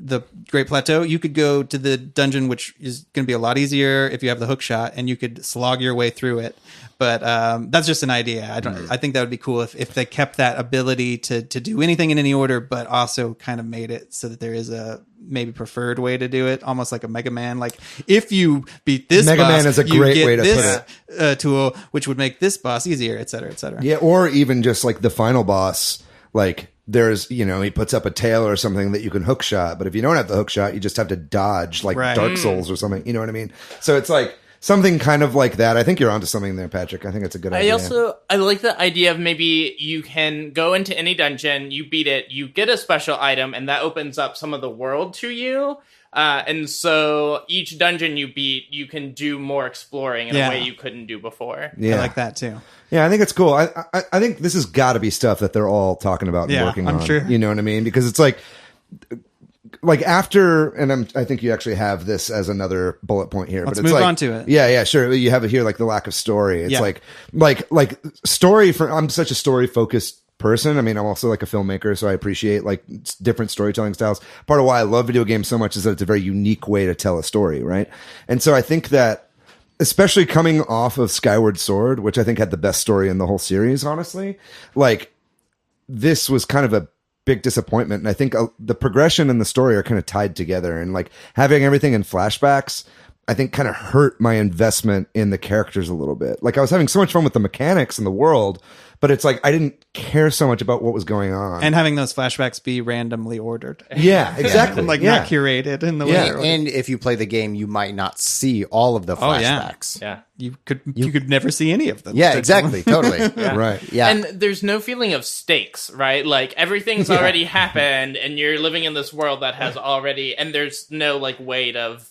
the Great Plateau, you could go to the dungeon, which is going to be a lot easier if you have the hook shot, and you could slog your way through it. But that's just an idea. I think that would be cool if they kept that ability to do anything in any order, but also kind of made it so that there is a maybe preferred way to do it, almost like a Mega Man. Like if you beat this Mega boss, Man is a you great get way to this, put it. Tool, which would make this boss easier, et cetera, et cetera. Yeah, or even just like the final boss, like there's, you know, he puts up a tail or something that you can hook shot, but if you don't have the hook shot, you just have to dodge like Dark Souls or something. You know what I mean? So it's like something kind of like that. I think you're onto something there, Patrick. I think it's a good idea. I like the idea of maybe you can go into any dungeon, you beat it, you get a special item, and that opens up some of the world to you. And so each dungeon you beat, you can do more exploring in a way you couldn't do before. Yeah. I like that too. Yeah, I think it's cool. I think this has got to be stuff that they're all talking about and working on. I'm sure. You know what I mean? Because it's like after, and I think you actually have this as another bullet point here. Let's but it's move like, on to it. Yeah, sure. You have it here, like the lack of story. It's like story. I'm such a story focused person. I mean, I'm also like a filmmaker, so I appreciate like different storytelling styles. Part of why I love video games so much is that it's a very unique way to tell a story, right? And so I think that, especially coming off of Skyward Sword, which I think had the best story in the whole series, honestly, like this was kind of a big disappointment. And I think the progression and the story are kind of tied together, and like having everything in flashbacks, I think kind of hurt my investment in the characters a little bit. Like I was having so much fun with the mechanics and the world, but it's like I didn't care so much about what was going on. And having those flashbacks be randomly ordered. Yeah, exactly. Not curated in the way. Yeah, and if you play the game, you might not see all of the flashbacks. Yeah. You could never see any of them. Yeah, exactly. Totally. Right. Yeah. And there's no feeling of stakes, right? Like everything's already happened and you're living in this world that has already, and there's no like weight of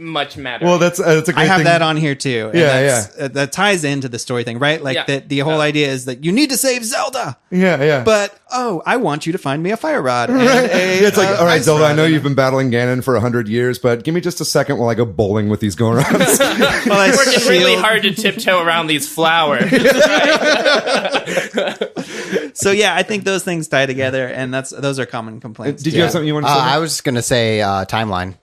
much matter. Well, that's a great thing. I have that on here too. And Yeah, that ties into the story thing, right? Like that the whole idea is that you need to save Zelda. Yeah. But I want you to find me a fire rod. And It's like, all right, ice Zelda, rod. I know you've been battling Ganon for 100 years, but give me just a second while I go bowling with these go-arounds. Well, I working really shield- hard to tiptoe around these flowers. So yeah, I think those things tie together, and those are common complaints. Did you have something you wanted to say? I was just going to say timeline.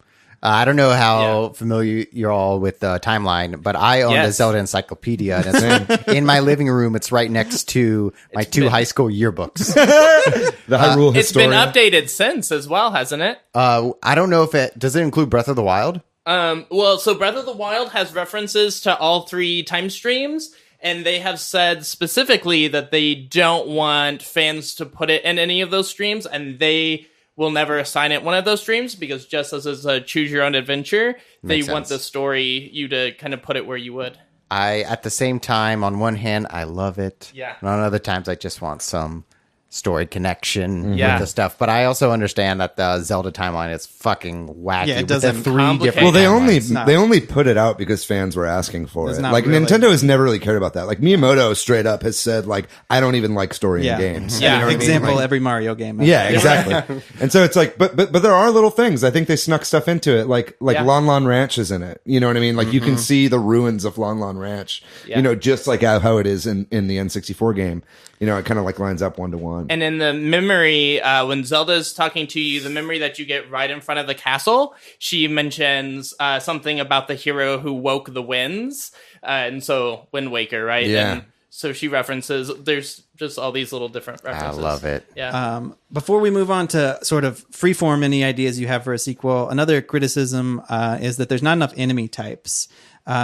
I don't know how familiar you're all with Timeline, but I own the Zelda Encyclopedia. And it's in my living room. It's right next to my two high school yearbooks. The Hyrule It's been Historia. updated since as well, hasn't it? I don't know if does it include Breath of the Wild? Well, so Breath of the Wild has references to all three time streams, and they have said specifically that they don't want fans to put it in any of those streams, and they will never assign it one of those streams, because just as it's a choose your own adventure, they Makes want sense. the story you to kind of put it where you would. At the same time, on one hand, I love it. Yeah. And on other times, I just want some story connection Yeah. with the stuff. But I also understand that the Zelda timeline is fucking wacky. Yeah, it with the doesn't three complicate- different Well, timelines. they only put it out because fans were asking for It's it. not Like really- Nintendo has never really cared about that. Like Miyamoto straight up has said, like, I don't even like story Yeah. in games. Yeah. You know what I mean? Example, Like, every Mario game. yeah, exactly. And so it's like, but there are little things. I think they snuck stuff into it, like Lon Lon Ranch is in it. You know what I mean? Like you can see the ruins of Lon Lon Ranch. Yeah. You know, just like how it is in the N64 game. You know, it kind of like lines up 1-to-1. And in the memory, when Zelda's talking to you, the memory that you get right in front of the castle, she mentions something about the hero who woke the winds. And so Wind Waker, right? Yeah. And so she references, there's just all these little different I references. love it. Yeah. Before we move on to sort of freeform any ideas you have for a sequel, another criticism is that there's not enough enemy types.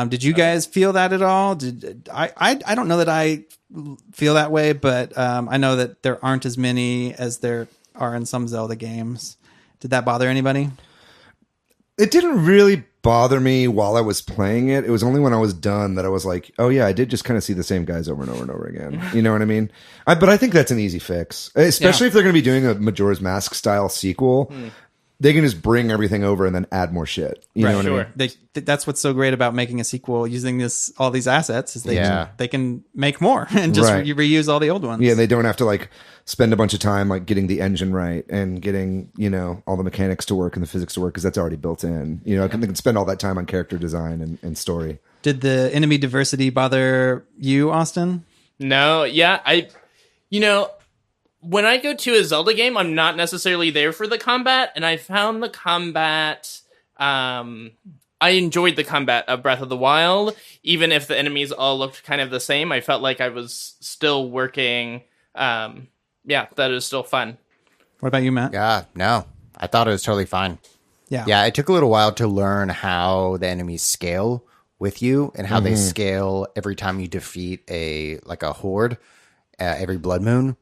Did you guys feel that at all? I don't know that I feel that way, but I know that there aren't as many as there are in some Zelda games. Did that bother anybody? It didn't really bother me while I was playing it. It was only when I was done that I was like, oh yeah, I did just kind of see the same guys over and over and over again. You know what I mean? But I think that's an easy fix, especially if they're going to be doing a Majora's Mask style sequel. They can just bring everything over and then add more shit. You know what I mean? That's what's so great about making a sequel using all these assets is Yeah. they can make more and just Right. reuse all the old ones. Yeah, they don't have to like spend a bunch of time like getting the engine right and getting, you know, all the mechanics to work and the physics to work because that's already built in. You know, they can spend all that time on character design and story. Did the enemy diversity bother you, Austin? No, yeah, when I go to a Zelda game, I'm not necessarily there for the combat, and I found the combat. I enjoyed the combat of Breath of the Wild, even if the enemies all looked kind of the same. I felt like I was still working. That is still fun. What about you, Matt? Yeah, no, I thought it was totally fine. Yeah. Yeah, it took a little while to learn how the enemies scale with you and how they scale every time you defeat a horde every blood moon.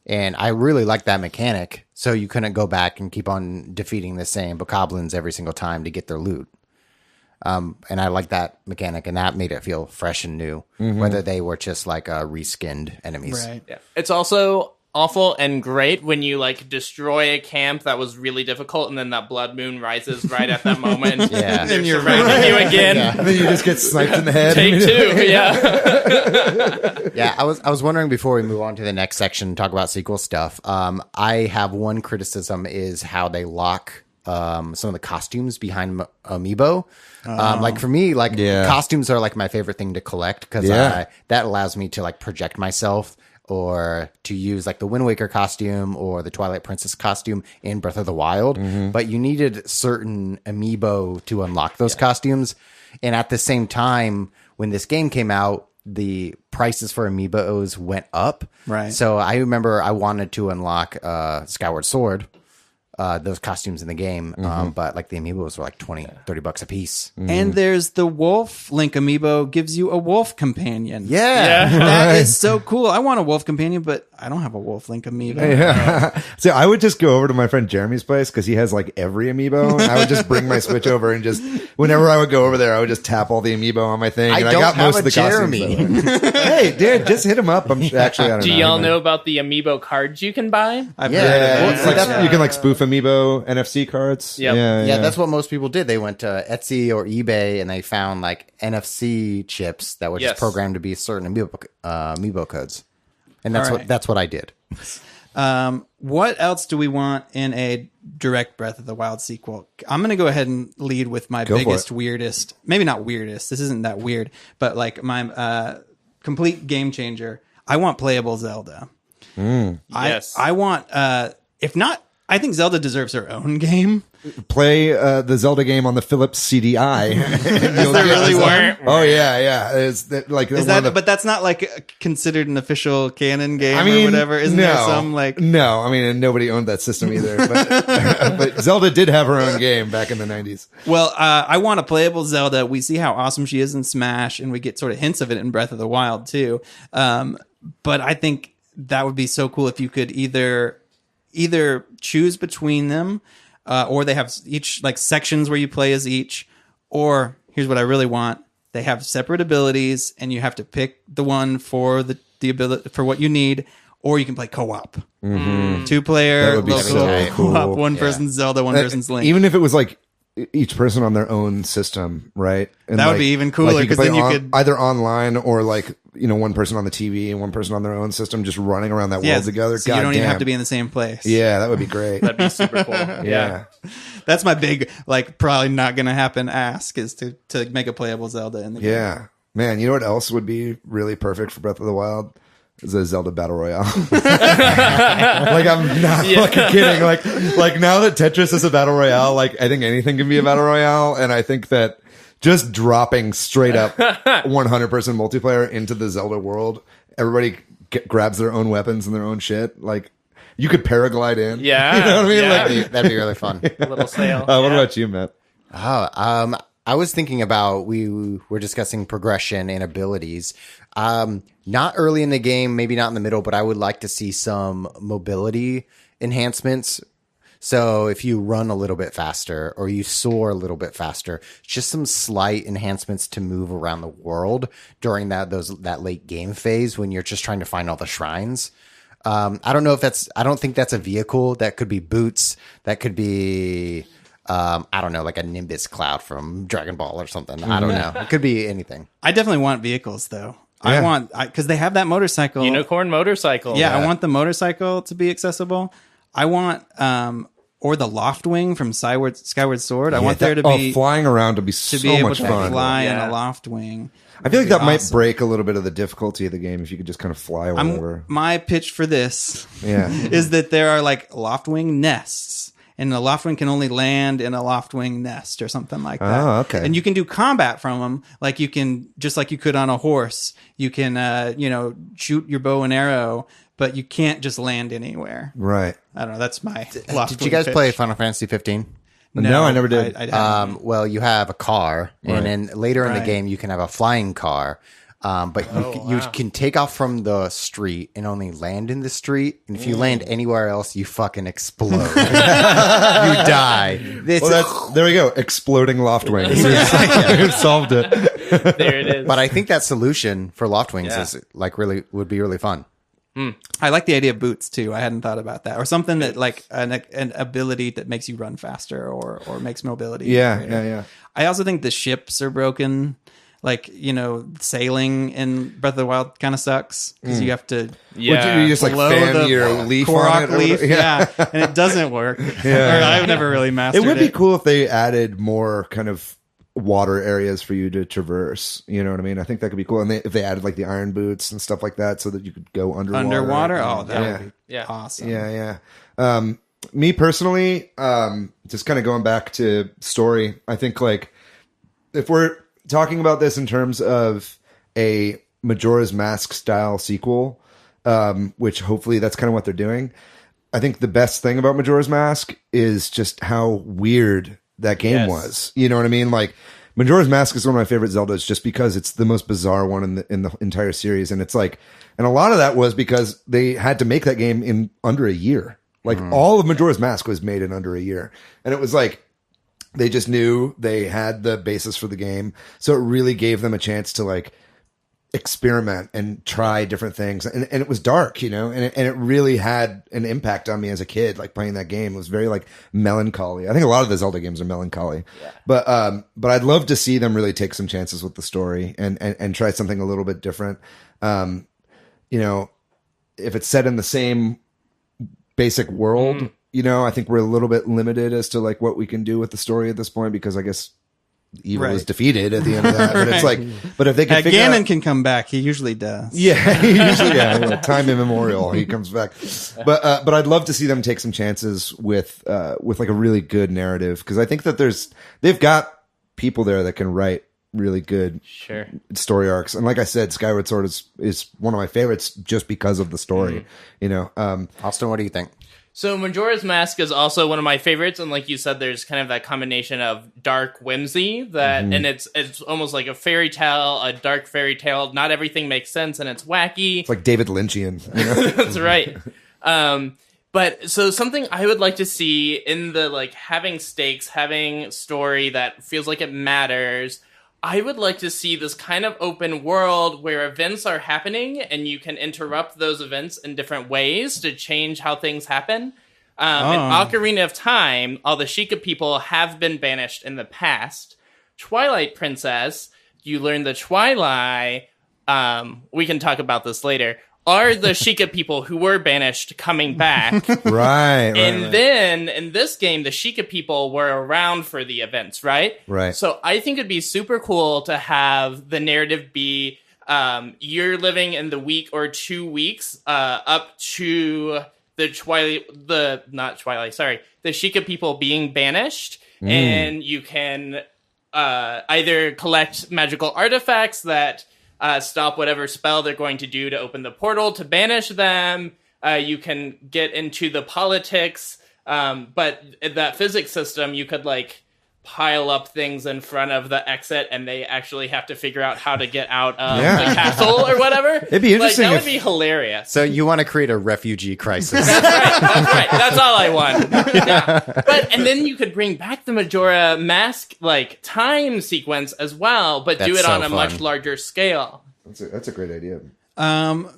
And I really liked that mechanic. So you couldn't go back and keep on defeating the same bokoblins every single time to get their loot. And I like that mechanic, and that made it feel fresh and new, whether they were just like reskinned enemies. Right. Yeah. It's also awful and great when you like destroy a camp that was really difficult, and then that blood moon rises right at that moment. Yeah. And you're surrounding you again. And then you just get sniped in the head. Take 2, yeah. Yeah, I was wondering before we move on to the next section, talk about sequel stuff. I have one criticism is how they lock some of the costumes behind Amiibo. Like for me, costumes are like my favorite thing to collect because that allows me to like project myself or to use like the Wind Waker costume or the Twilight Princess costume in Breath of the Wild. But you needed certain Amiibo to unlock those costumes. And at the same time, when this game came out, the prices for Amiibos went up. Right. So I remember I wanted to unlock Skyward Sword, those costumes in the game, but like the Amiibos were like $20-$30 a piece. And there's the wolf Link amiibo gives you a wolf companion. Yeah. That is so cool. I want a wolf companion, but I don't have a wolf Link amiibo. Yeah. So I would just go over to my friend Jeremy's place because he has like every amiibo, and I would just bring my Switch over and just whenever I would go over there, I would just tap all the amiibo on my thing. I And don't got have most a of the Jeremy. costumes. Hey, dude, just hit him up. I'm actually I don't know. Do y'all know about the Amiibo cards you can buy? I've Yeah. heard of Yeah, it. it's like, you can like spoof amiibo NFC cards. Yep. Yeah, that's what most people did. They went to Etsy or eBay and they found like NFC chips that were just Yes. programmed to be certain amiibo codes, and All right. that's what I did. What else do we want in a direct Breath of the Wild sequel? I'm going to go ahead and lead with my Go for biggest, it. weirdest, maybe not weirdest. This isn't that weird, but like my complete game changer. I want playable Zelda. Yes. I want, if not, I think Zelda deserves her own game. Play the Zelda game on the Philips CDI. Is there really one? Oh yeah. It's like Is one that? of the- But that's not like considered an official canon game I mean, or whatever. Isn't there some like? No, I mean, and nobody owned that system either. But, but Zelda did have her own game back in the 90s. Well, I want a playable Zelda. We see how awesome she is in Smash, and we get sort of hints of it in Breath of the Wild too. But I think that would be so cool if you could either choose between them, or they have each like sections where you play as each. Or here's what I really want: they have separate abilities, and you have to pick the one for the ability for what you need. Or you can play co-op, 2-player, That would be local so co-op. cool. One person's Zelda, one person's Link. Even if it was like each person on their own system, right? And That would like- be even cooler, like 'cause play then you could- either online or like one person on the TV and one person on their own system, just running around that world together. So you don't even Goddamn. have to be in the same place. Yeah, that would be great. That'd be super cool. Yeah. That's my big, like, probably not going to happen ask is to make a playable Zelda in the game. Yeah. Man, you know what else would be really perfect for Breath of the Wild? Is a Zelda Battle Royale. Like, I'm not fucking kidding. Like now that Tetris is a Battle Royale, like, I think anything can be a Battle Royale. And I think that just dropping straight up 100-person multiplayer into the Zelda world, everybody grabs their own weapons and their own shit. Like, you could paraglide in. Yeah. You know what I mean? Yeah. Like, That'd be really fun. A little sail. what about you, Matt? Oh, I was thinking about, we were discussing progression and abilities. Not early in the game, maybe not in the middle, but I would like to see some mobility enhancements. So if you run a little bit faster or you soar a little bit faster, just some slight enhancements to move around the world during that late game phase when you're just trying to find all the shrines. I don't think that's a vehicle. That could be boots. That could be, I don't know, like a Nimbus cloud from Dragon Ball or something. I don't know. It could be anything. I definitely want vehicles, though. Yeah. Because they have that motorcycle. Unicorn motorcycle. Yeah, I want the motorcycle to be accessible. I want, or the Loftwing from Skyward Sword. I want there to be flying around to be so able much to fun. fly in a Loftwing. I feel like that might awesome. break a little bit of the difficulty of the game if you could just kind of fly wherever. My pitch for this Yeah. is that there are like Loftwing nests, and the Loftwing can only land in a Loftwing nest or something like that. Oh, okay. And you can do combat from them, like you can, just like you could on a horse. You can, shoot your bow and arrow, but you can't just land anywhere. Right. I don't know. That's my. Did you guys play Final Fantasy 15? No, I never did. I haven't. Well, you have a car, and then later in the Right. game, you can have a flying car. But you can take off from the street and only land in the street. And if you land anywhere else, you fucking explode. You die. There we go. Exploding Loftwings. We've solved it. There it is. But I think that solution for Loftwings is like would be really fun. I like the idea of boots too. I hadn't thought about that, or something that like an ability that makes you run faster or makes mobility. Yeah. I also think the ships are broken. Like, sailing in Breath of the Wild kind of sucks because you have to You just like blow fan the your leaf Korok on it. Or leaf. whatever. Yeah, and it doesn't work. Yeah. Or I've never really mastered It would be cool if they added more kind of water areas for you to traverse. You know what I mean? I think that could be cool. And if they added like the iron boots and stuff like that so that you could go underwater. Oh, that would be Yeah. awesome. Yeah. Me personally, just kind of going back to story, I think like if we're talking about this in terms of a Majora's Mask style sequel, which hopefully that's kind of what they're doing. I think the best thing about Majora's Mask is just how weird that game was. You know what I mean? Like Majora's Mask is one of my favorite Zeldas just because it's the most bizarre one in the entire series. And it's like, and a lot of that was because they had to make that game in under a year. Like all of Majora's Mask was made in under a year. And it was like, they just knew they had the basis for the game. So it really gave them a chance to like experiment and try different things. And it was dark, and it really had an impact on me as a kid, like playing that game. It was very like melancholy. I think a lot of the Zelda games are melancholy, but I'd love to see them really take some chances with the story and try something a little bit different. If it's set in the same basic world, I think we're a little bit limited as to like what we can do with the story at this point because I guess evil is defeated at the end of that. But it's like, but if they can figure Ganon out, can come back. He usually does. yeah, usually, time immemorial, he comes back. But I'd love to see them take some chances with like a really good narrative because I think that they've got people there that can write really good story arcs. And like I said, Skyward Sword is one of my favorites just because of the story. Austin, what do you think? So Majora's Mask is also one of my favorites, and like you said, there's kind of that combination of dark whimsy and it's almost like a fairy tale, a dark fairy tale. Not everything makes sense, and it's wacky. It's like David Lynchian. That's right. But so something I would like to see in the like having stakes, having story that feels like it matters. I would like to see this kind of open world where events are happening and you can interrupt those events in different ways to change how things happen. In Ocarina of Time, all the Sheikah people have been banished in the past. Twilight Princess, you learn the Twilight. We can talk about this later. Are the Sheikah people who were banished coming back? Right. Then in this game, the Sheikah people were around for the events, right? Right. So I think it'd be super cool to have the narrative be you're living in the week or 2 weeks up to the Sheikah people being banished, and you can either collect magical artifacts that stop whatever spell they're going to do to open the portal to banish them. You can get into the politics, but that physics system, you could like pile up things in front of the exit, and they actually have to figure out how to get out of the castle or whatever. It'd be interesting. That would be hilarious. So you want to create a refugee crisis? That's right. That's all I want. Yeah. And then you could bring back the Majora Mask like time sequence as well, but do it on a much larger scale. That's a great idea.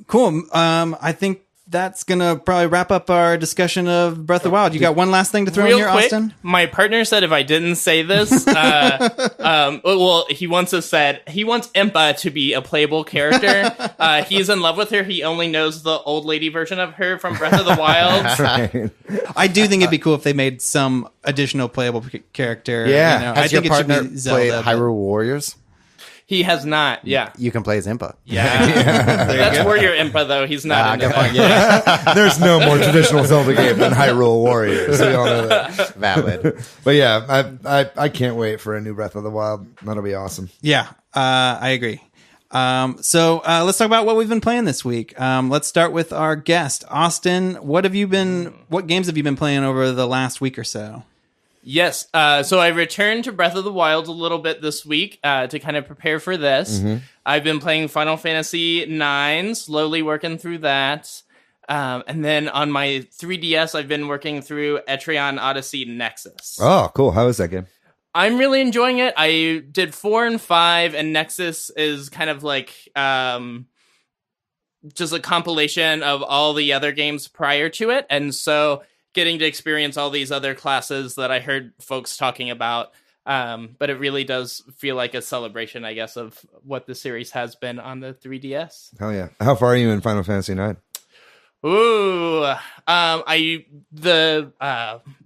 Cool. I think that's gonna probably wrap up our discussion of Breath of the Wild. You got one last thing to throw in Real here, quick, Austin? my partner said if I didn't say this, well, he wants Impa to be a playable character. He's in love with her. He only knows the old lady version of her from Breath of the Wild. Right. I do think it'd be cool if they made some additional playable character. Yeah. You know, Has I think your it should partner be Zelda. played but- Hyrule Warriors? He has not. Yeah. You can play as Impa. Yeah. That's Warrior Impa, though. He's not into that. Yeah, There's no more traditional Zelda game than Hyrule Warriors. We all know that. valid. But yeah, I can't wait for a new Breath of the Wild. That'll be awesome. Yeah, I agree. So let's talk about what we've been playing this week. Let's start with our guest, Austin. What games have you been playing over the last week or so? Yes. So I returned to Breath of the Wild a little bit this week to kind of prepare for this. I've been playing Final Fantasy IX, slowly working through that. And then on my 3DS, I've been working through Etrian Odyssey Nexus. Oh, cool. How is that game? I'm really enjoying it. I did 4 and 5, and Nexus is kind of like just a compilation of all the other games prior to it. And so getting to experience all these other classes that I heard folks talking about. But it really does feel like a celebration, I guess, of what the series has been on the 3DS. Hell yeah. How far are you in Final Fantasy IX? Ooh, the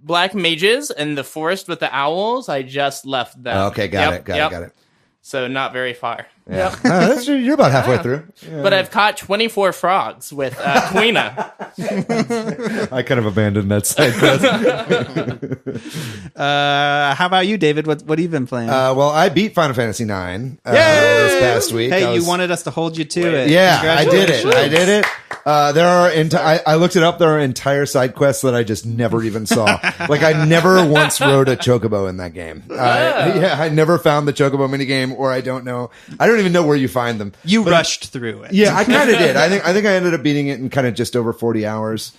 Black Mages and the Forest with the Owls, I just left them. Okay, got it. So not very far. Yeah. You're about halfway through. Yeah. But I've caught 24 frogs with Quina. I kind of abandoned that side quest. How about you, David? What have you been playing? Well, I beat Final Fantasy IX this past week. Hey, you wanted us to hold you to it. Yeah, I did Congratulations. it. There are I looked it up. There are entire side quests that I just never even saw. Like I never once rode a chocobo in that game. I never found the chocobo minigame, or I don't even know where you find them. You rushed through it. Yeah, I kind of did. I think I ended up beating it in kind of just over 40 hours.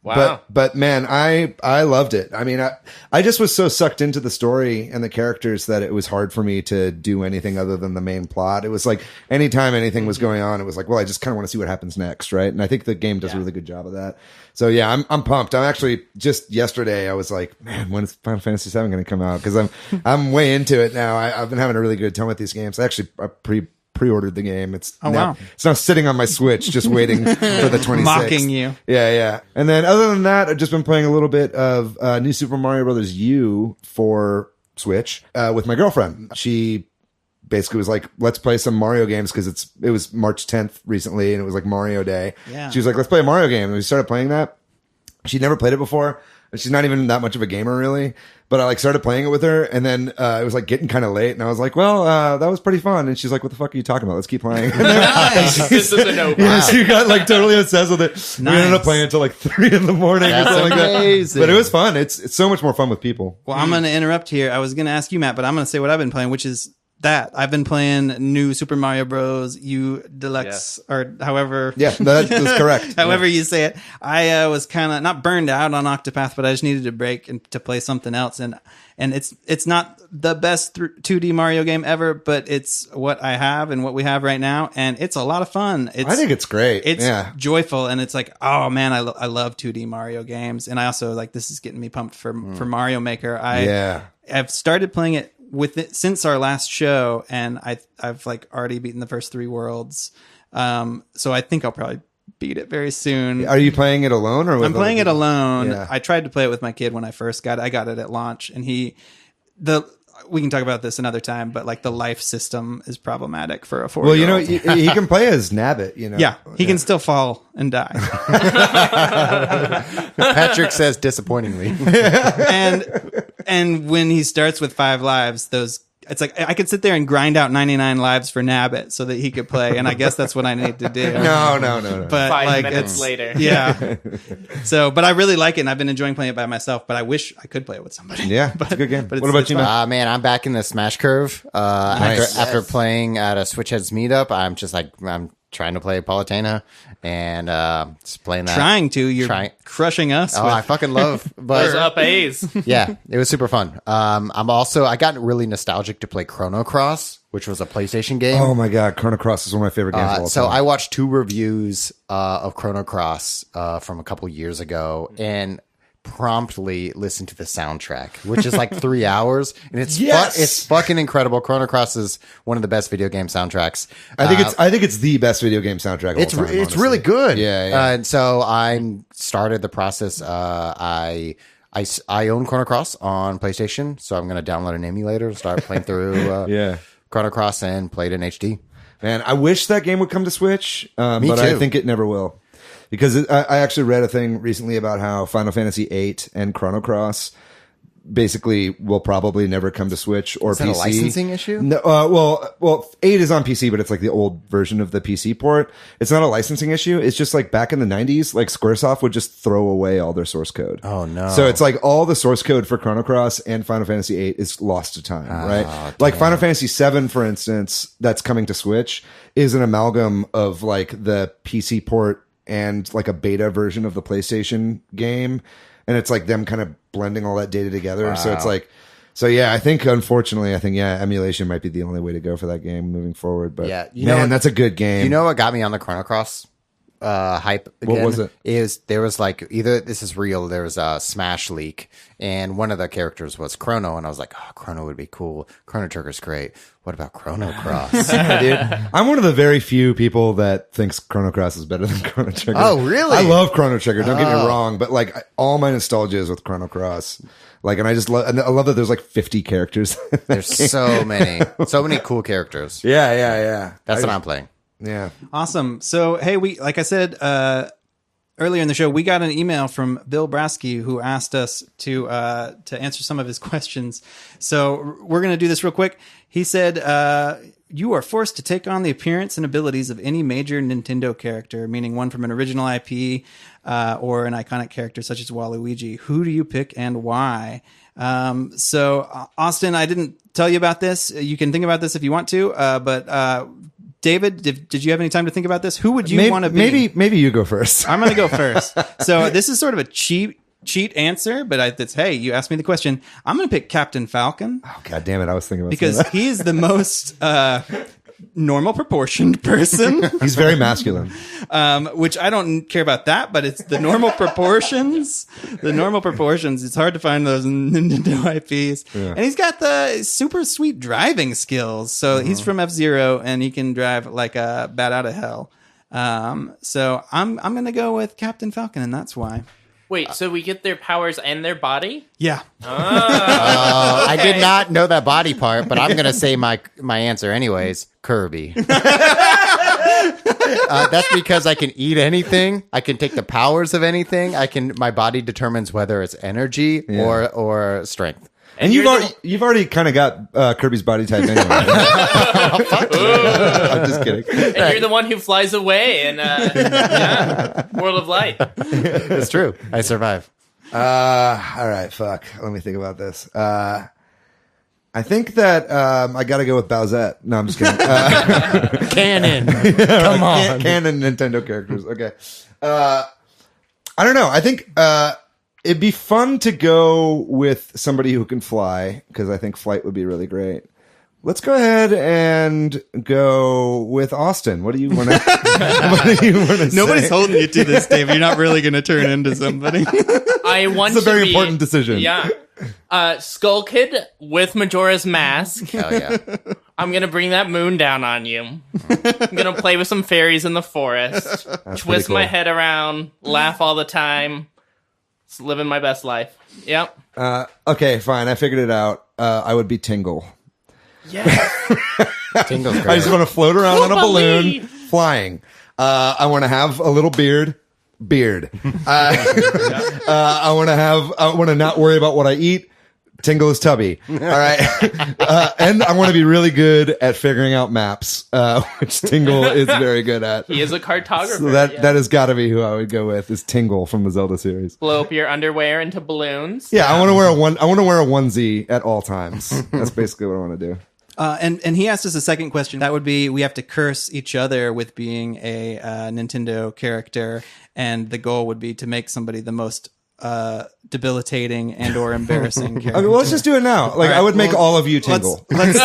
Wow. But man, I loved it. I mean, I just was so sucked into the story and the characters that it was hard for me to do anything other than the main plot. It was like anytime anything was going on, it was like, well, I just kind of want to see what happens next. Right. And I think the game does a really good job of that. So yeah, I'm pumped. I'm actually just yesterday, I was like, man, when is Final Fantasy VII going to come out? Cause I'm way into it now. I've been having a really good time with these games. I pre-ordered the game. It's now sitting on my Switch, just waiting for the 26th. Mocking you. Yeah. And then other than that, I've just been playing a little bit of New Super Mario Brothers U for Switch with my girlfriend. She basically was like, let's play some Mario games because it was March 10th recently and it was like Mario Day. Yeah. She was like, let's play a Mario game. And we started playing that. She'd never played it before. She's not even that much of a gamer, really. But I started playing it with her, and then it was getting kind of late, and I was like, "Well, that was pretty fun." And she's like, "What the fuck are you talking about? Let's keep playing." Nice. This isn't over. Yeah, she got totally obsessed with it. We ended up playing until 3 in the morning or something like that. But it was fun. It's so much more fun with people. Well, I'm going to interrupt here. I was going to ask you, Matt, but I'm going to say what I've been playing, which is that I've been playing New Super Mario Bros. U Deluxe, or however. Yeah, that is correct. However you say it. I was kind of not burned out on Octopath, but I just needed a break and to play something else. And it's not the best 2D Mario game ever, but it's what I have and what we have right now, and it's a lot of fun. I think it's great. It's joyful, and it's like, oh man, I love 2D Mario games, and I also this is getting me pumped for Mario Maker. I've started playing it with it since our last show, and I've already beaten the first 3 worlds. So I think I'll probably beat it very soon. Are you playing it alone, or I'm playing it alone? Yeah. I tried to play it with my kid when I first got it. I got it at launch, and we can talk about this another time, but the life system is problematic for a 4-year-old. Well, he can play as Nabbit, Yeah, he can still fall and die. Patrick says disappointingly. and when he starts with 5 lives, it's like I could sit there and grind out 99 lives for Nabbit so that he could play, and I guess that's what I need to do. No. But 5 minutes later. Yeah. So, but I really like it, and I've been enjoying playing it by myself, but I wish I could play it with somebody. Yeah, it's a good game. What about you, fun. man? Man, I'm back in the Smash curve. Nice. After playing at a Switch Heads meetup, I'm trying to play Palutena and just playing that. You're crushing us. Oh, I fucking love. Those up A's. Yeah, it was super fun. I got really nostalgic to play Chrono Cross which was a PlayStation game. Oh my god, Chrono Cross is one of my favorite games of all So time. I watched 2 reviews of Chrono Cross from a couple years ago, and promptly listened to the soundtrack, which is like 3 hours, and it's fucking incredible. Chrono Cross is one of the best video game soundtracks. I think it's the best video game soundtrack of all time. It's honestly. really good. Yeah. And so I started the process. I own Chrono Cross on PlayStation, so I'm going to download an emulator, start playing through Chrono Cross, and play it in HD. Man, I wish that game would come to Switch, but too. I think it never will. Because I actually read a thing recently about how Final Fantasy VIII and Chrono Cross basically will probably never come to Switch or Is that PC. a licensing issue? No, well, 8 is on PC, but it's like the old version of the PC port. It's not a licensing issue. It's just like back in the 90s, like Squaresoft would just throw away all their source code. Oh, no. So it's like all the source code for Chrono Cross and Final Fantasy VIII is lost to time, right? Like Final Fantasy VII, for instance, that's coming to Switch, is an amalgam of like the PC port and like a beta version of the PlayStation game. And it's like them kind of blending all that data together. Wow. So it's like, I think unfortunately, emulation might be the only way to go for that game moving forward. But that's a good game. You know what got me on the Chrono Cross hype again? What was it? There was like, either this is real, there was a Smash leak, and one of the characters was Chrono, and I was like, oh, Chrono would be cool. Chrono Trigger's great. What about Chrono Cross? Dude, I'm one of the very few people that thinks Chrono Cross is better than Chrono Trigger. Oh, really? I love Chrono Trigger. Don't get me wrong, but like all my nostalgia is with Chrono Cross. Like, and I love that there's like 50 characters. There's so many cool characters. Yeah. That's what I'm playing. Yeah. Awesome. So, hey, like I said earlier in the show, we got an email from Bill Brasky who asked us to answer some of his questions. So we're going to do this real quick. He said, you are forced to take on the appearance and abilities of any major Nintendo character, meaning one from an original IP or an iconic character such as Waluigi. Who do you pick and why? So, Austin, I didn't tell you about this. You can think about this if you want to, but David, did you have any time to think about this? Who would you want to be? Maybe you go first. I'm going to go first. So this is sort of a cheat answer, but it's, hey, you asked me the question. I'm going to pick Captain Falcon. Oh, God damn it. I was thinking about because that. he's the most normal proportioned person. He's very masculine. Which I don't care about that, but it's the normal proportions. The normal proportions. It's hard to find those in Nintendo IPs. Yeah. And he's got the super sweet driving skills. So he's from F-Zero and he can drive like a bat out of hell. So I'm going to go with Captain Falcon, and that's why. Wait, so we get their powers and their body? Yeah. I did not know that body part, but I'm going to say my answer anyways. Kirby. That's because I can eat anything. I can take the powers of anything. My body determines whether it's energy or strength. And you've already kind of got Kirby's body type anyway. I'm just kidding. And you're the one who flies away in World of Light. It's true. I survive. All right, fuck. Let me think about this. I think that I got to go with Bowsette. No, I'm just kidding. Canon. Come on. Canon Nintendo characters. Okay. I don't know. I think it'd be fun to go with somebody who can fly, because I think flight would be really great. Let's go ahead and go with Austin. What do you want to Nobody's holding you to this, Dave. You're not really going to turn into somebody. I want It's a to very be, important decision. Yeah. Skull Kid with Majora's Mask. Hell yeah. I'm going to bring that moon down on you. I'm going to play with some fairies in the forest. Twist my head around. Laugh all the time. Just living my best life. Yep. Okay, fine. I figured it out. I would be Tingle. Yeah. Tingle's great. I just want to float around on a Whoopally. balloon flying. I want to have a little beard. I want to not worry about what I eat. Tingle is Tubby. All right. And I want to be really good at figuring out maps, which Tingle is very good at. He is a cartographer. So that has got to be who I would go with, is Tingle from the Zelda series. Blow up your underwear into balloons. Yeah, I want to wear a onesie at all times. That's basically what I want to do. And he asked us a second question. That would be, we have to curse each other with being a Nintendo character, and the goal would be to make somebody the most debilitating and or embarrassing character. Okay, well, let's just do it now. Like, All right, I would make well, all of you tingle. Let's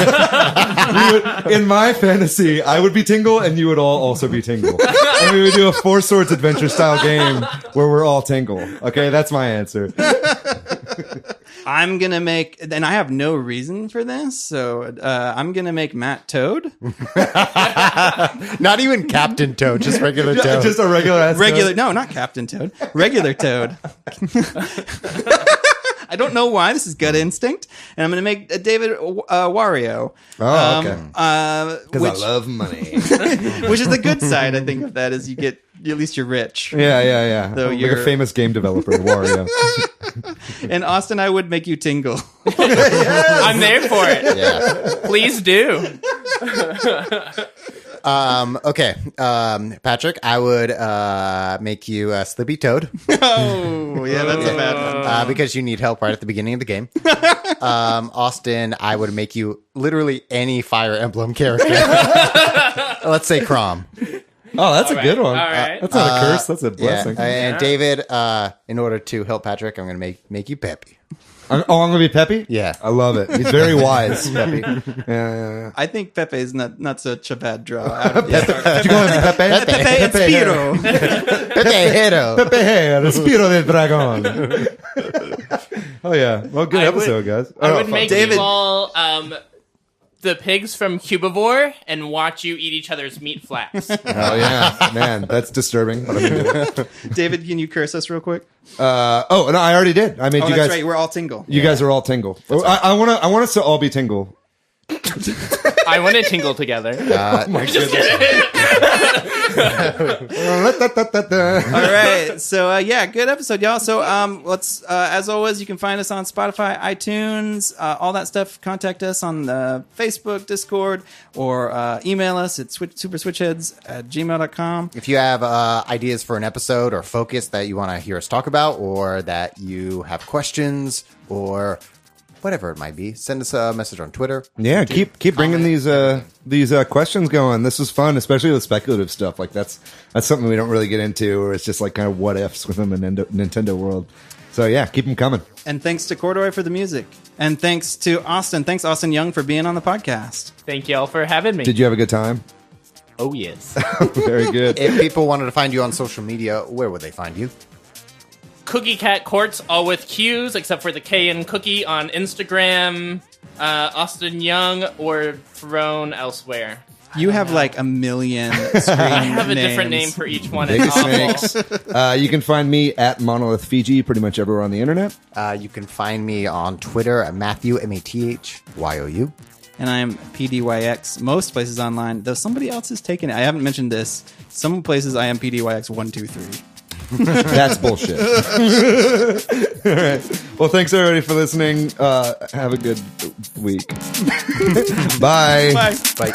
In my fantasy, I would be Tingle, and you would all also be Tingle. And we would do a Four Swords adventure style game where we're all Tingle. Okay, that's my answer. I'm gonna make, and I have no reason for this, so I'm gonna make Matt Toad. Not even Captain Toad, just regular Toad. Just a regular ass Regular, Toad. no, not Captain Toad. Regular Toad. I don't know why. This is gut instinct, and I'm gonna make David Wario. Oh, okay. Because I love money. which is the good side, I think, of that is you get, at least you're rich. Yeah. Though Like you're a famous game developer, Wario. And Austin, I would make you tingle. I'm there for it. Yeah. Please do. Okay. Patrick, I would make you Slippy Toad. Oh, yeah, that's a bad one. Because you need help right at the beginning of the game. Austin, I would make you literally any Fire Emblem character. Let's say Crom. Oh, that's a good one. All right. That's not a curse. That's a blessing. And David, in order to help Patrick, I'm going to make you Peppy. I'm going to be Peppy? Yeah. I love it. He's very wise, Peppy. Yeah. I think Pepe is not such a bad draw. Out of Did you call him Pepe? Pepe and Spiro. Pepe Hero. Pepe, hey, the Spiro del Dragon. Oh, yeah. Well, good episode, guys. I Oh, would make David. you all the pigs from Cubivore and watch you eat each other's meat flaps. Oh, yeah. Man, that's disturbing. But I'm into it. David, can you curse us real quick? Oh, no, I already did. I made Oh, you that's guys. right. We're all tingle. You guys are all Tingle. I want us to all be Tingle. I want to tingle together. Oh my All right. So, yeah, good episode, y'all. So, let's, as always, you can find us on Spotify, iTunes, all that stuff. Contact us on the Facebook, Discord, or email us at superswitchheads@gmail.com. If you have ideas for an episode or focus that you want to hear us talk about, or that you have questions, or whatever it might be, send us a message on Twitter. Yeah, keep bringing these questions going. This is fun, especially with speculative stuff. Like that's something we don't really get into, or it's just like kind of what ifs within the Nintendo world. So yeah, keep them coming. And thanks to Corduroy for the music. And thanks to Austin. Thanks, Austin Young, for being on the podcast. Thank y'all for having me. Did you have a good time? Oh, yes. Very good. If people wanted to find you on social media, where would they find you? Cookie Cat Courts, all with Q's, except for the K in Cookie on Instagram, Austin Young, or thrown elsewhere. You have like a million screen I have a different name names. for each one. Big It's awful. snakes. You can find me at Monolith Fiji pretty much everywhere on the internet. You can find me on Twitter at Matthew, MATHYOU. And I am PDYX most places online, though somebody else has taken it. I haven't mentioned this. Some places I am PDYX123. That's bullshit. All right. Well, thanks everybody for listening. Have a good week. Bye. Bye. Bye.